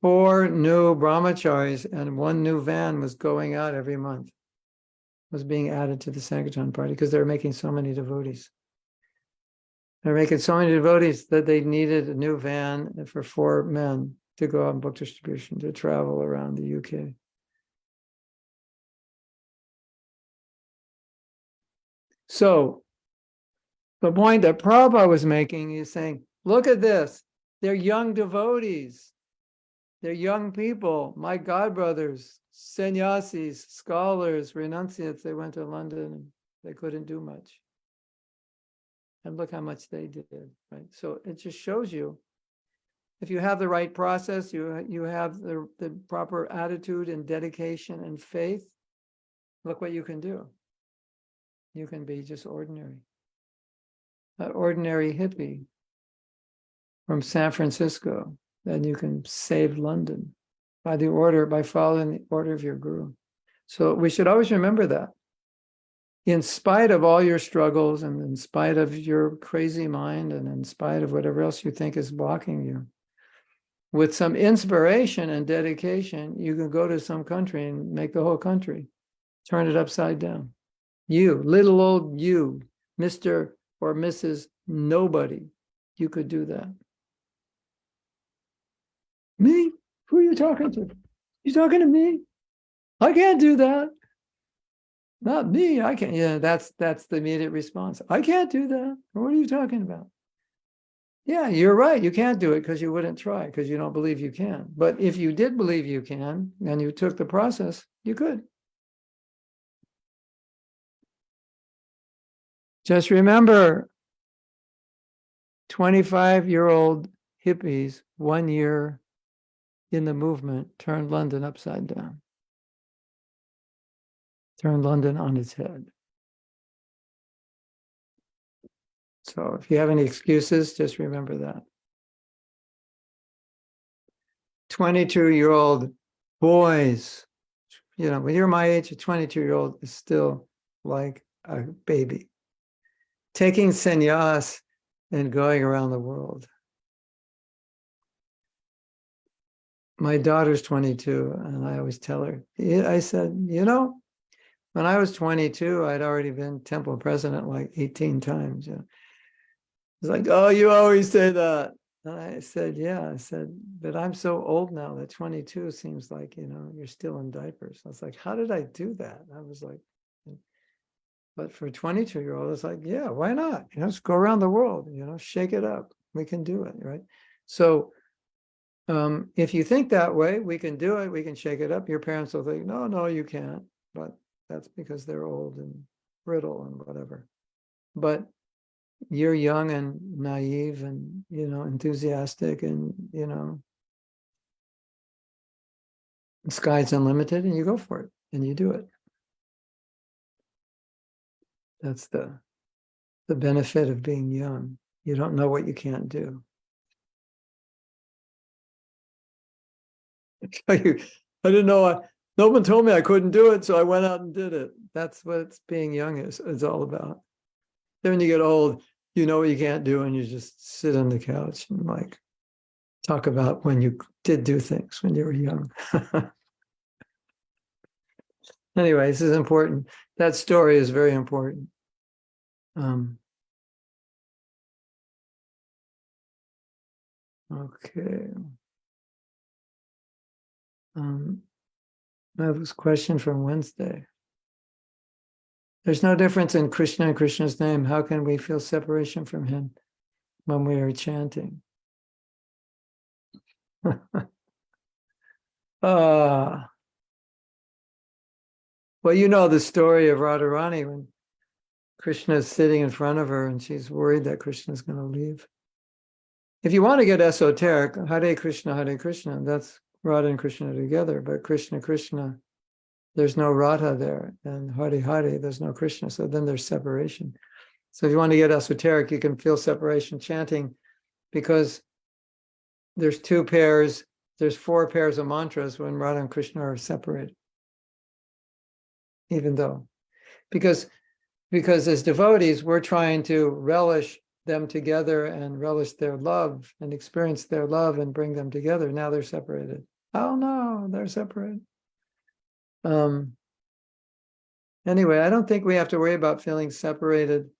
4 new brahmacharis and 1 new van was going out every month, was being added to the Sankirtan party because they were making so many devotees. They're making so many devotees that they needed a new van for 4 men to go on book distribution, to travel around the UK. So the point that Prabhupada was making is saying, look at this. They're young devotees. They're young people, my godbrothers, sannyasis, scholars, renunciates. They went to London and they couldn't do much. And look how much they did, right? So it just shows you, if you have the right process, you have the proper attitude and dedication and faith, look what you can do. You can be just ordinary. An ordinary hippie from San Francisco, then you can save London by following the order of your guru. So we should always remember that. In spite of all your struggles and in spite of your crazy mind and in spite of whatever else you think is blocking you, with some inspiration and dedication, you can go to some country and make the whole country, turn it upside down. You, little old you, Mr. or Mrs. Nobody, you could do that. Me? Who are you talking to? You talking to me? I can't do that. Not me. I can't. Yeah, that's the immediate response. I can't do that. What are you talking about? Yeah, you're right. You can't do it because you wouldn't try, because you don't believe you can. But if you did believe you can, and you took the process, you could. Just remember, 25-year-old hippies, 1 year in the movement, turned London upside down. Turned London on its head. So if you have any excuses, just remember that. 22-year-old boys, when you're my age, a 22-year-old is still like a baby. Taking sannyas and going around the world. My daughter's 22, and I always tell her, I said, when I was 22, I'd already been temple president like 18 times. It's like, oh, you always say that. And I said, yeah. I said, but I'm so old now that 22 seems like, you're still in diapers. I was like, how did I do that? I was like, but for a 22-year-old, it's like, yeah, why not? Let's go around the world, shake it up. We can do it, right? So if you think that way, we can do it. We can shake it up. Your parents will think, no, you can't. But that's because they're old and brittle and whatever. But you're young and naive and, enthusiastic and, the sky's unlimited and you go for it and you do it. That's the benefit of being young. You don't know what you can't do. I didn't know. No one told me I couldn't do it, so I went out and did it. That's what being young is all about. Then when you get old, you know what you can't do, and you just sit on the couch and talk about when you did do things when you were young. Anyway, this is important. That story is very important. Okay. I have this question from Wednesday. There's no difference in Krishna and Krishna's name. How can we feel separation from him when we are chanting? Well, the story of Radharani when Krishna is sitting in front of her and she's worried that Krishna is going to leave. If you want to get esoteric, Hare Krishna, that's Radha and Krishna together, but Krishna, Krishna, there's no Radha there, and Hare Hare, there's no Krishna, so then there's separation. So if you want to get esoteric, you can feel separation chanting, because there's 4 pairs of mantras when Radha and Krishna are separated. Even though, because as devotees, we're trying to relish them together and relish their love and experience their love and bring them together. Now they're separated. Oh no, they're separated. Anyway, I don't think we have to worry about feeling separated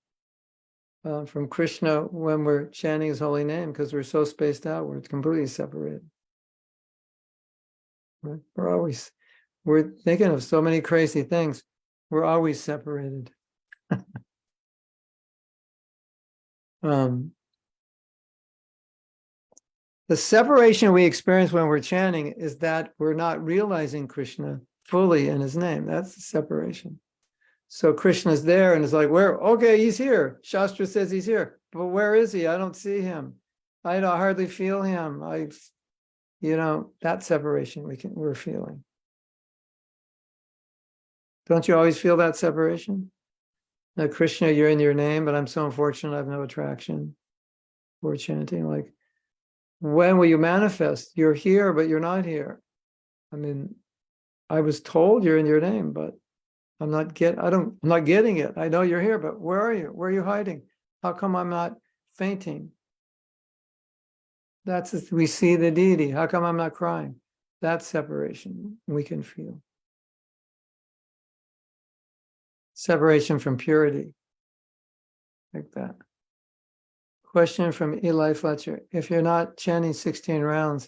from Krishna when we're chanting his holy name, because we're so spaced out, we're completely separated. Right? We're thinking of so many crazy things. We're always separated. The separation we experience when we're chanting is that we're not realizing Krishna fully in his name. That's the separation. So Krishna's there and it's like, where? Okay, he's here. Shastra says he's here. But where is he? I don't see him. I don't hardly feel him. That separation we're feeling. Don't you always feel that separation? Now, Krishna, you're in your name, but I'm so unfortunate I have no attraction. We're chanting like, when will you manifest? You're here, but you're not here. I mean, I was told you're in your name, but I'm not getting it. I know you're here, but where are you? Where are you hiding? How come I'm not fainting? We see the deity. How come I'm not crying? That's separation we can feel. Separation from purity, like that. Question from Eli Fletcher. If you're not chanting 16 rounds,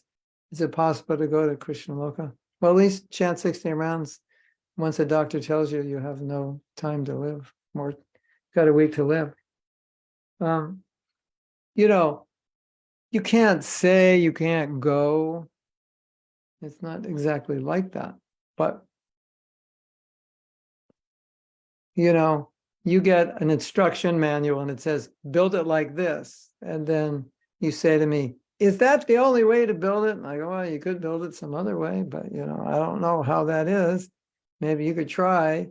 is it possible to go to Krishna Loka? Well, at least chant 16 rounds. Once a doctor tells you you have no time to live, got a week to live. You can't say you can't go. It's not exactly like that. But, you get an instruction manual and it says, build it like this. And then you say to me, is that the only way to build it? And I go, well, you could build it some other way, but, I don't know how that is. Maybe you could try,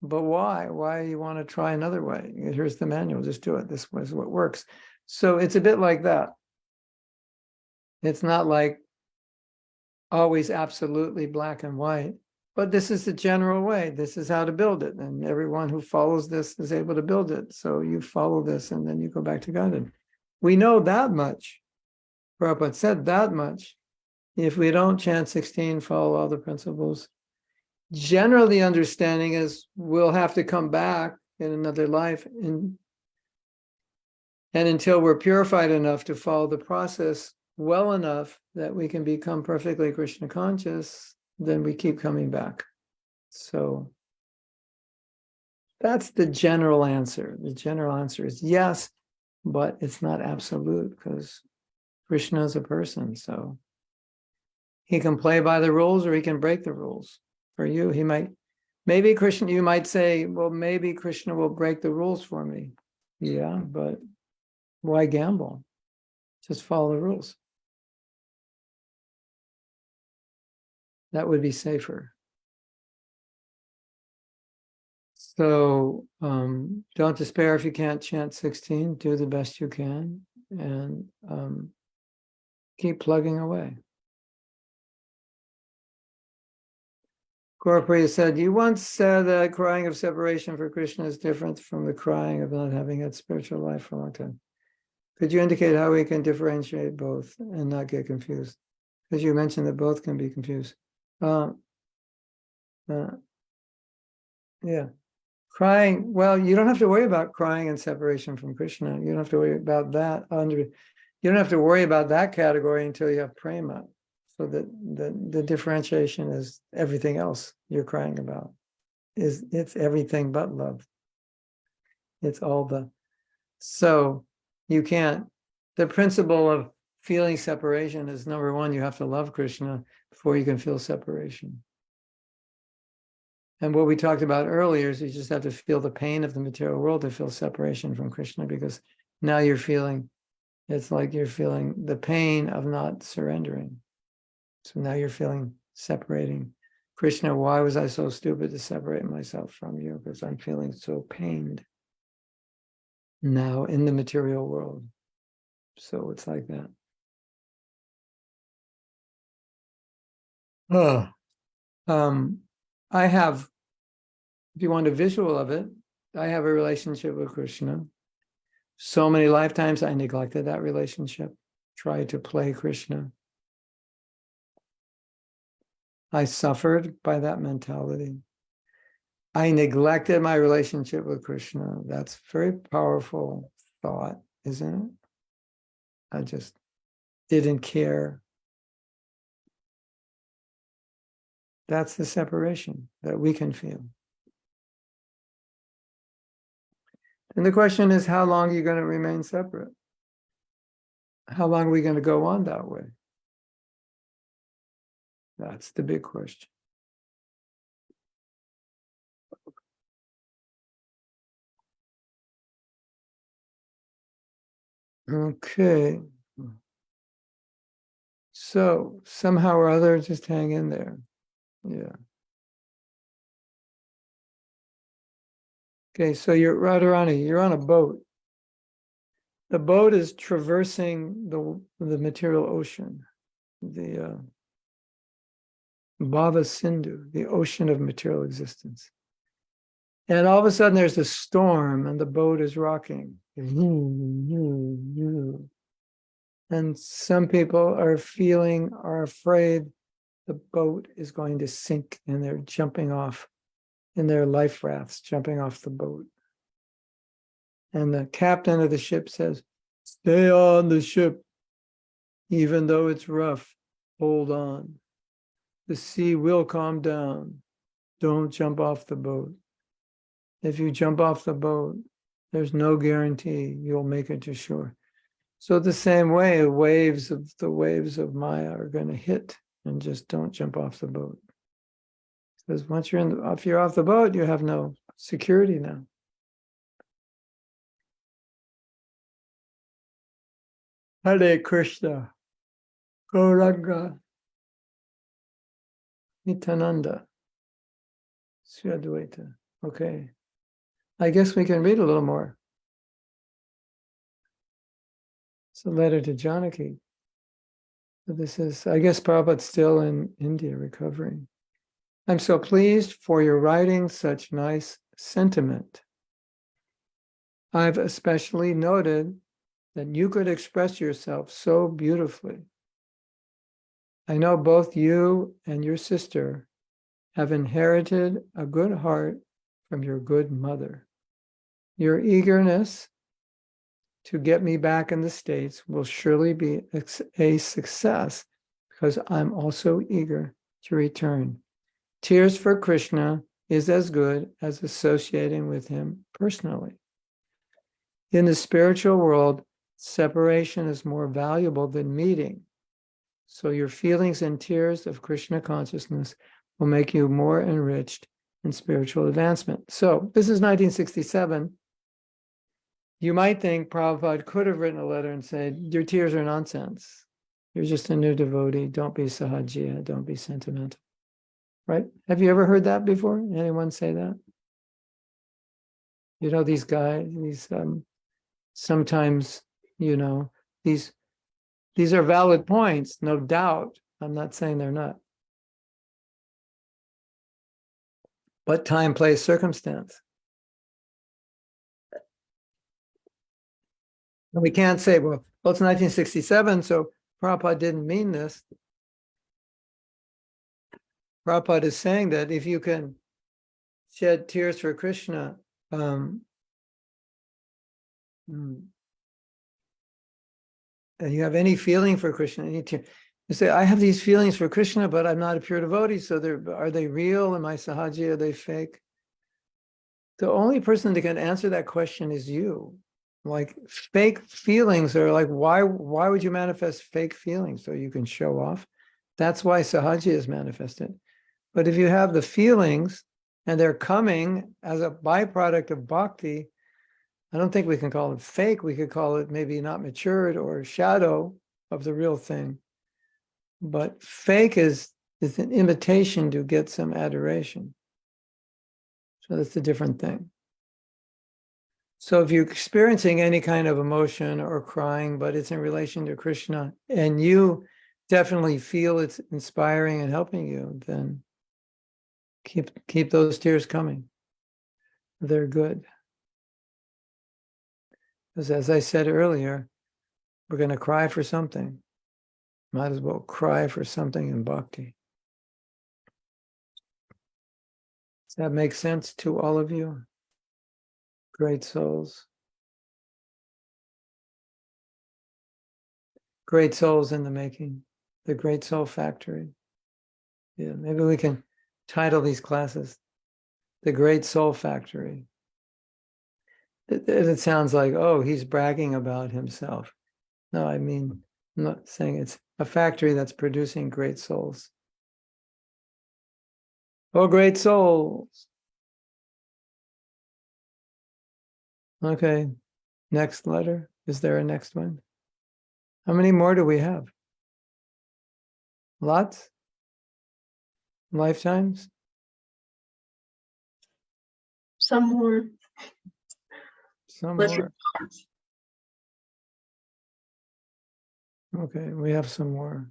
but why? Why do you want to try another way? Here's the manual, just do it. This is what works. So it's a bit like that. It's not like always absolutely black and white, but this is the general way. This is how to build it. And everyone who follows this is able to build it. So you follow this and then you go back to God. And we know that much. Prabhupada said that much. If we don't chant 16, follow all the principles, generally the understanding is we'll have to come back in another life. And until we're purified enough to follow the process well enough that we can become perfectly Krishna conscious, then we keep coming back. So that's the general answer. The general answer is yes, but it's not absolute because Krishna is a person. So he can play by the rules or he can break the rules. For you, you might say, well, maybe Krishna will break the rules for me. Yeah, but why gamble? Just follow the rules. That would be safer. So don't despair if you can't chant 16. Do the best you can and keep plugging away. Gaurapriya said, you once said that crying of separation for Krishna is different from the crying of not having had spiritual life for a long time. Could you indicate how we can differentiate both and not get confused? Because you mentioned that both can be confused. Yeah. Crying, well, you don't have to worry about crying and separation from Krishna. You don't have to worry about that. You don't have to worry about that category until you have prema. So that the differentiation is everything else you're crying about. It's everything but love. It's all so you can't, the principle of feeling separation is number one, you have to love Krishna before you can feel separation. And what we talked about earlier is you just have to feel the pain of the material world to feel separation from Krishna, because now it's like you're feeling the pain of not surrendering. So now you're feeling separating. Krishna, why was I so stupid to separate myself from you? Because I'm feeling so pained now in the material world. So it's like that. I have, if you want a visual of it, I have a relationship with Krishna. So many lifetimes I neglected that relationship, tried to play Krishna. I suffered by that mentality. I neglected my relationship with Krishna. That's very powerful thought, isn't it? I just didn't care. That's the separation that we can feel. And the question is, how long are you going to remain separate? How long are we going to go on that way? That's the big question. Okay. So somehow or other, just hang in there. Yeah. Okay, so you're Radharani, you're on a boat. The boat is traversing the material ocean, the Bhava Sindhu, the ocean of material existence. And all of a sudden there's a storm and the boat is rocking. And some people are afraid the boat is going to sink and they're jumping off in their life rafts, jumping off the boat. And the captain of the ship says, stay on the ship, even though it's rough, hold on. The sea will calm down. Don't jump off the boat. If you jump off the boat, there's no guarantee you'll make it to shore. So the same way, the waves of Maya are going to hit, and just don't jump off the boat. Because once if you're off the boat, you have no security now. Hare Krishna, Gauranga, Nityananda, Sri Advaita. Okay. I guess we can read a little more. It's a letter to Janaki. This is, I guess Prabhupada's still in India recovering. I'm so pleased for your writing such nice sentiment. I've especially noted that you could express yourself so beautifully. I know both you and your sister have inherited a good heart from your good mother. Your eagerness to get me back in the States will surely be a success because I'm also eager to return. Tears for Krishna is as good as associating with him personally. In the spiritual world, separation is more valuable than meeting. So your feelings and tears of Krishna consciousness will make you more enriched in spiritual advancement. So this is 1967. You might think Prabhupada could have written a letter and said, your tears are nonsense. You're just a new devotee. Don't be sahajiya. Don't be sentimental. Right? Have you ever heard that before? Anyone say that? You know, these guys, sometimes, these are valid points, no doubt. I'm not saying they're not. But time, place, circumstance. And we can't say, well, it's 1967, so Prabhupada didn't mean this. Prabhupada is saying that if you can shed tears for Krishna, and you have any feeling for Krishna, you say, I have these feelings for Krishna, but I'm not a pure devotee, so are they real? Am I sahaji? Are they fake? The only person that can answer that question is you. Like, fake feelings are like, why would you manifest fake feelings? So you can show off. That's why sahaji is manifested. But if you have the feelings and they're coming as a byproduct of bhakti, I don't think we can call it fake. We could call it maybe not matured or shadow of the real thing. But fake is an imitation to get some adoration. So that's a different thing. So if you're experiencing any kind of emotion or crying, but it's in relation to Krishna, and you definitely feel it's inspiring and helping you, then keep those tears coming. They're good. Because as I said earlier, we're going to cry for something. Might as well cry for something in bhakti. Does that make sense to all of you? Great souls. Great souls in the making, the Great Soul Factory. Yeah, maybe we can title these classes, The Great Soul Factory. It sounds like, oh, he's bragging about himself. No, I mean, I'm not saying it's a factory that's producing great souls. Oh, great souls. Okay, next letter. Is there a next one? How many more do we have? Lots? Lifetimes? Some more. Some Pleasure. more. Okay, we have some more.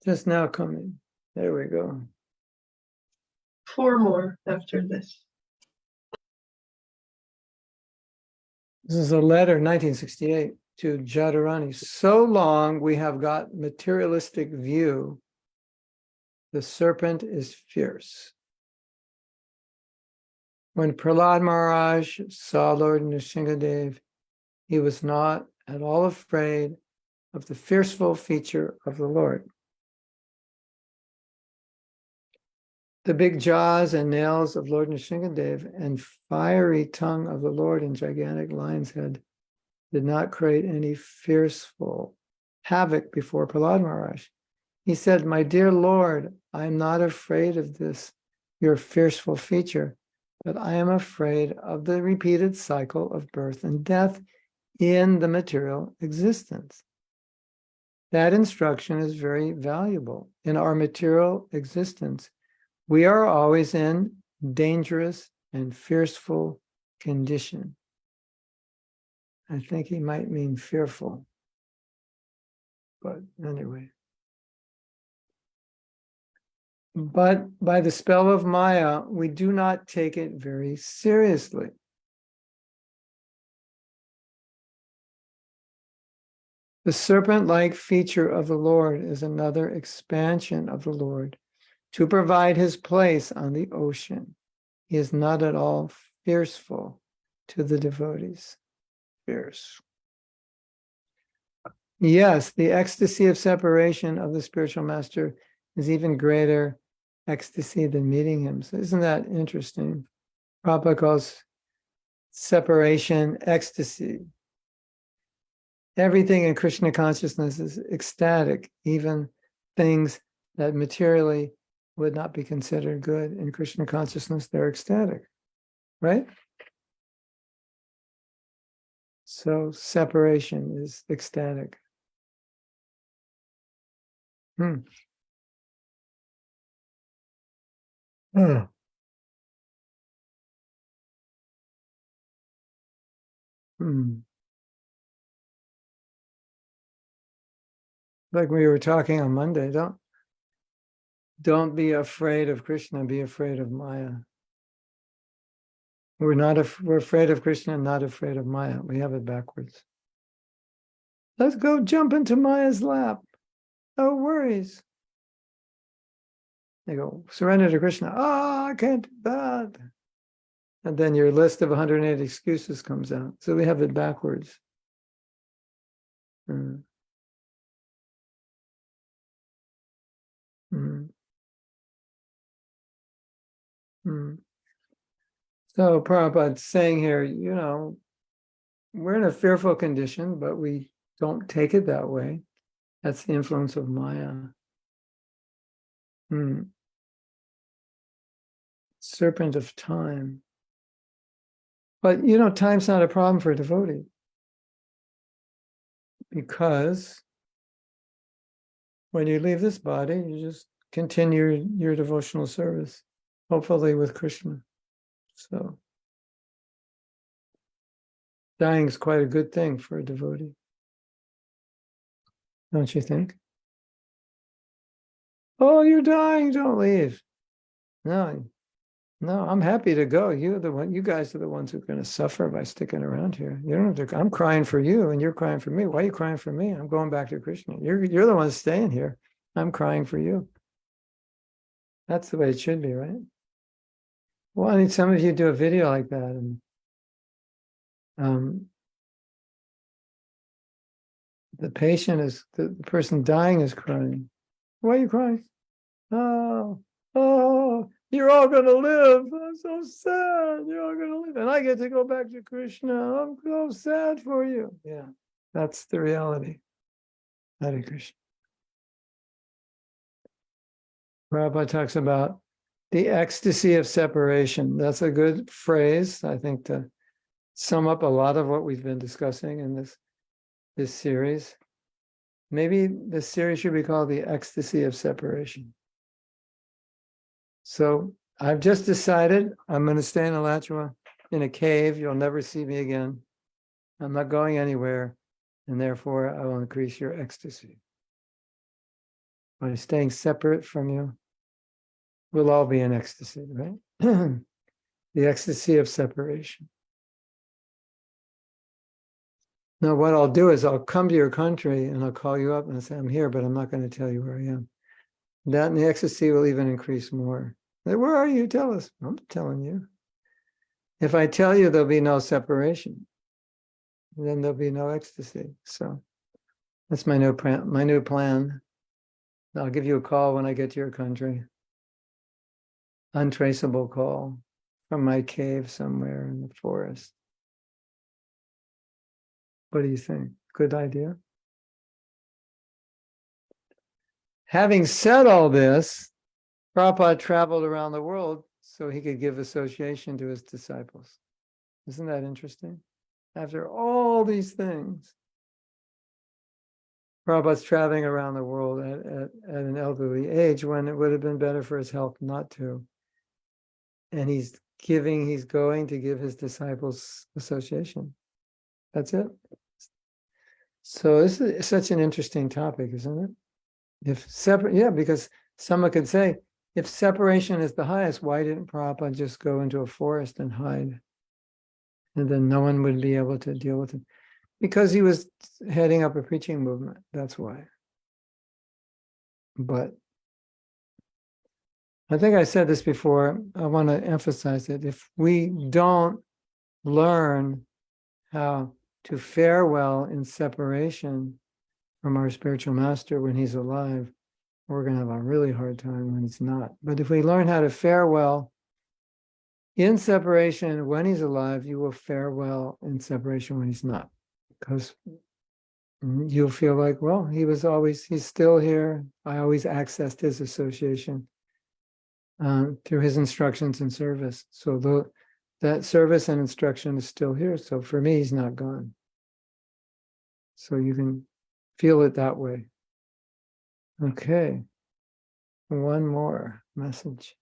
Just now coming. There we go. 4 more after this. This is a letter, 1968, to Jadharani. So long we have got materialistic view. The serpent is fierce. When Prahlad Maharaj saw Lord Nrsingadev, he was not at all afraid of the fearful feature of the Lord. The big jaws and nails of Lord Nrsingadev and fiery tongue of the Lord in gigantic lion's head did not create any fearful havoc before Prahlad Maharaj. He said, "My dear Lord, I am not afraid of this, your fearful feature, but I am afraid of the repeated cycle of birth and death in the material existence." That instruction is very valuable. In our material existence, we are always in dangerous and fearful condition. I think he might mean fearful, but anyway. But by the spell of Maya, we do not take it very seriously. The serpent-like feature of the Lord is another expansion of the Lord to provide his place on the ocean. He is not at all fearful to the devotees. Fierce. Yes, the ecstasy of separation of the spiritual master is even greater ecstasy than meeting him. So isn't that interesting? Prabhupada calls separation ecstasy. Everything in Krishna consciousness is ecstatic, even things that materially would not be considered good. In Krishna consciousness, they're ecstatic, right? So separation is ecstatic. Hmm. Like we were talking on Monday, don't be afraid of Krishna, be afraid of Maya. We're afraid of Krishna, not afraid of Maya. We have it backwards. Let's go jump into Maya's lap. No worries. They go, surrender to Krishna. Oh, I can't do that. And then your list of 108 excuses comes out. So we have it backwards. Mm. Mm. Mm. So Prabhupada's saying here, we're in a fearful condition, but we don't take it that way. That's the influence of Maya. Serpent of time. But, time's not a problem for a devotee. Because when you leave this body, you just continue your devotional service, hopefully with Krishna. So dying is quite a good thing for a devotee. Don't you think? Oh, you're dying, don't leave. No, I'm happy to go. You guys are the ones who are going to suffer by sticking around here. You don't have to. I'm crying for you and you're crying for me. Why are you crying for me? I'm going back to Krishna. You're the ones staying here. I'm crying for you. That's the way it should be, right? Well, I mean, some of you do a video like that, and the patient is, the person dying is crying. Why are you crying? Oh, oh, you're all going to live. I'm so sad. You're all going to live. And I get to go back to Krishna. I'm so sad for you. Yeah, that's the reality. Hare Krishna. Prabhupada talks about the ecstasy of separation. That's a good phrase, I think, to sum up a lot of what we've been discussing in this series. Maybe this series should be called the ecstasy of separation. So I've just decided I'm going to stay in Alachua in a cave. You'll never see me again. I'm not going anywhere, and therefore I will increase your ecstasy. By staying separate from you, we'll all be in ecstasy, right? The ecstasy of separation. Now, what I'll do is I'll come to your country and I'll call you up and I'll say, I'm here, but I'm not going to tell you where I am. That and the ecstasy will even increase more. Like, where are you? Tell us. I'm telling you. If I tell you, there'll be no separation. Then there'll be no ecstasy. So that's my new plan. I'll give you a call when I get to your country. Untraceable call from my cave somewhere in the forest. What do you think? Good idea? Having said all this, Prabhupada traveled around the world so he could give association to his disciples. Isn't that interesting? After all these things, Prabhupada's traveling around the world at an elderly age when it would have been better for his health not to. And he's going to give his disciples association. That's it. So this is such an interesting topic, isn't it? Because someone could say, if separation is the highest, why didn't Prabhupada just go into a forest and hide? And then no one would be able to deal with him. Because he was heading up a preaching movement, that's why. But I think I said this before, I want to emphasize it. If we don't learn how to fare well in separation from our spiritual master when he's alive, we're going to have a really hard time when he's not. But if we learn how to fare well in separation when he's alive, you will fare well in separation when he's not. Because you'll feel like, well, he's still here. I always accessed his association through his instructions and service. So that service and instruction is still here. So for me, he's not gone. So you can feel it that way. Okay. One more message.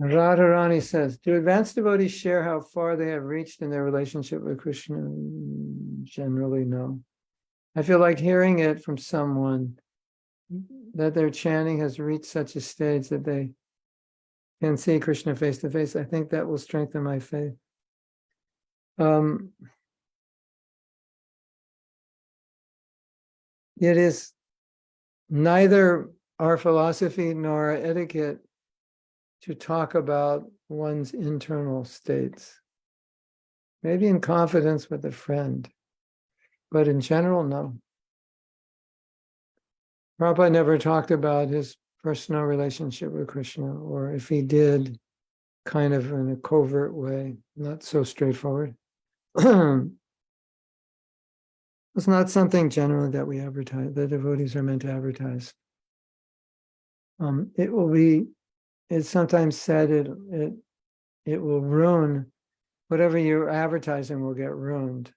Radharani says, do advanced devotees share how far they have reached in their relationship with Krishna? Generally, no. I feel like hearing it from someone that their chanting has reached such a stage that they can see Krishna face to face. I think that will strengthen my faith. It is neither our philosophy nor our etiquette to talk about one's internal states. Maybe in confidence with a friend, but in general, no. Prabhupada never talked about his personal relationship with Krishna, or if he did, kind of in a covert way, not so straightforward. It's not something generally that we advertise, the devotees are meant to advertise. It's sometimes said it will ruin, whatever you're advertising will get ruined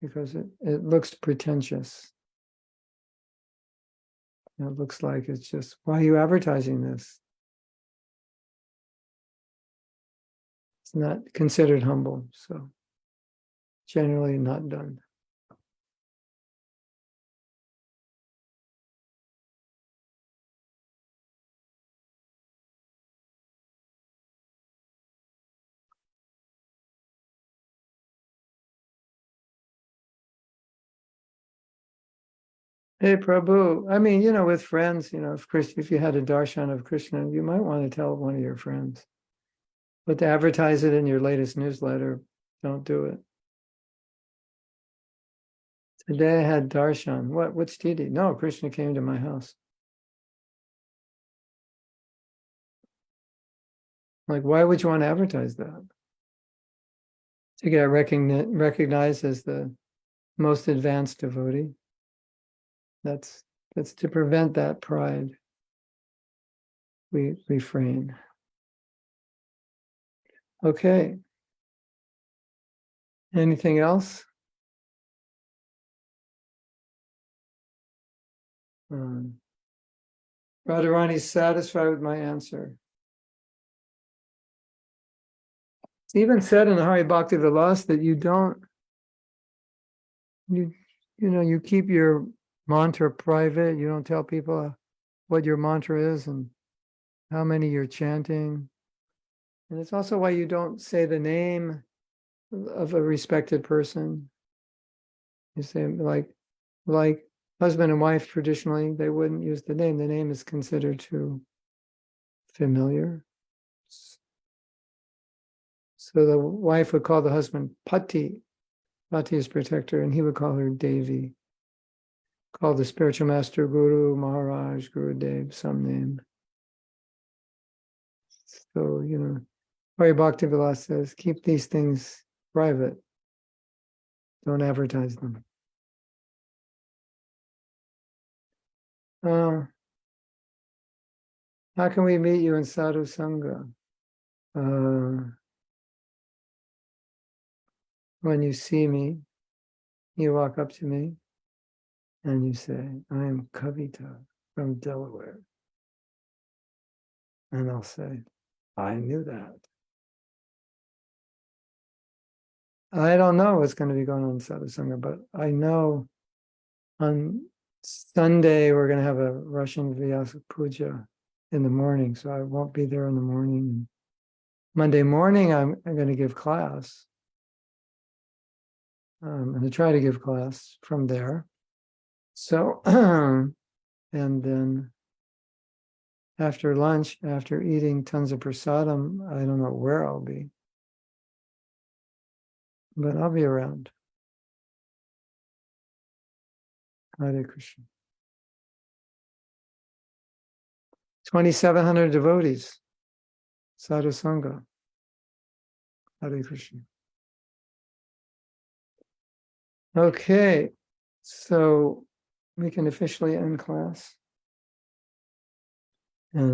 because it looks pretentious. It looks like it's just, why are you advertising this? It's not considered humble, so generally not done. Hey, Prabhu. I mean, with friends, if you had a darshan of Krishna, you might want to tell one of your friends. But to advertise it in your latest newsletter, don't do it. Today I had darshan. What's Titi? No, Krishna came to my house. Like, why would you want to advertise that? To get recognized as the most advanced devotee. That's to prevent that pride. We refrain. Okay. Anything else? Radharani's satisfied with my answer. It's even said in the Hari Bhakti Vilas that you keep your mantra private. You don't tell people what your mantra is and how many you're chanting. And it's also why you don't say the name of a respected person. You say like husband and wife traditionally, they wouldn't use the name. The name is considered too familiar. So the wife would call the husband Pati. Pati is protector, and he would call her Devi. Call the spiritual master Guru, Maharaj, Guru Dev, some name. So, Hari Bhakti Vilas says, keep these things private. Don't advertise them. How can we meet you in Sadhu Sangha? When you see me, you walk up to me and you say, I am Kavita from Delaware. And I'll say, I knew that. I don't know what's going to be going on in Sadhu Sangha, but I know on Sunday we're going to have a Russian Vyasa Puja in the morning, so I won't be there in the morning. Monday morning, I'm going to give class. I'm going to try to give class from there. So, and then after lunch, after eating tons of prasadam, I don't know where I'll be, but I'll be around. Hare Krishna. 2,700 devotees. Sadhu Sangha. Hare Krishna. Okay, so we can officially end class. And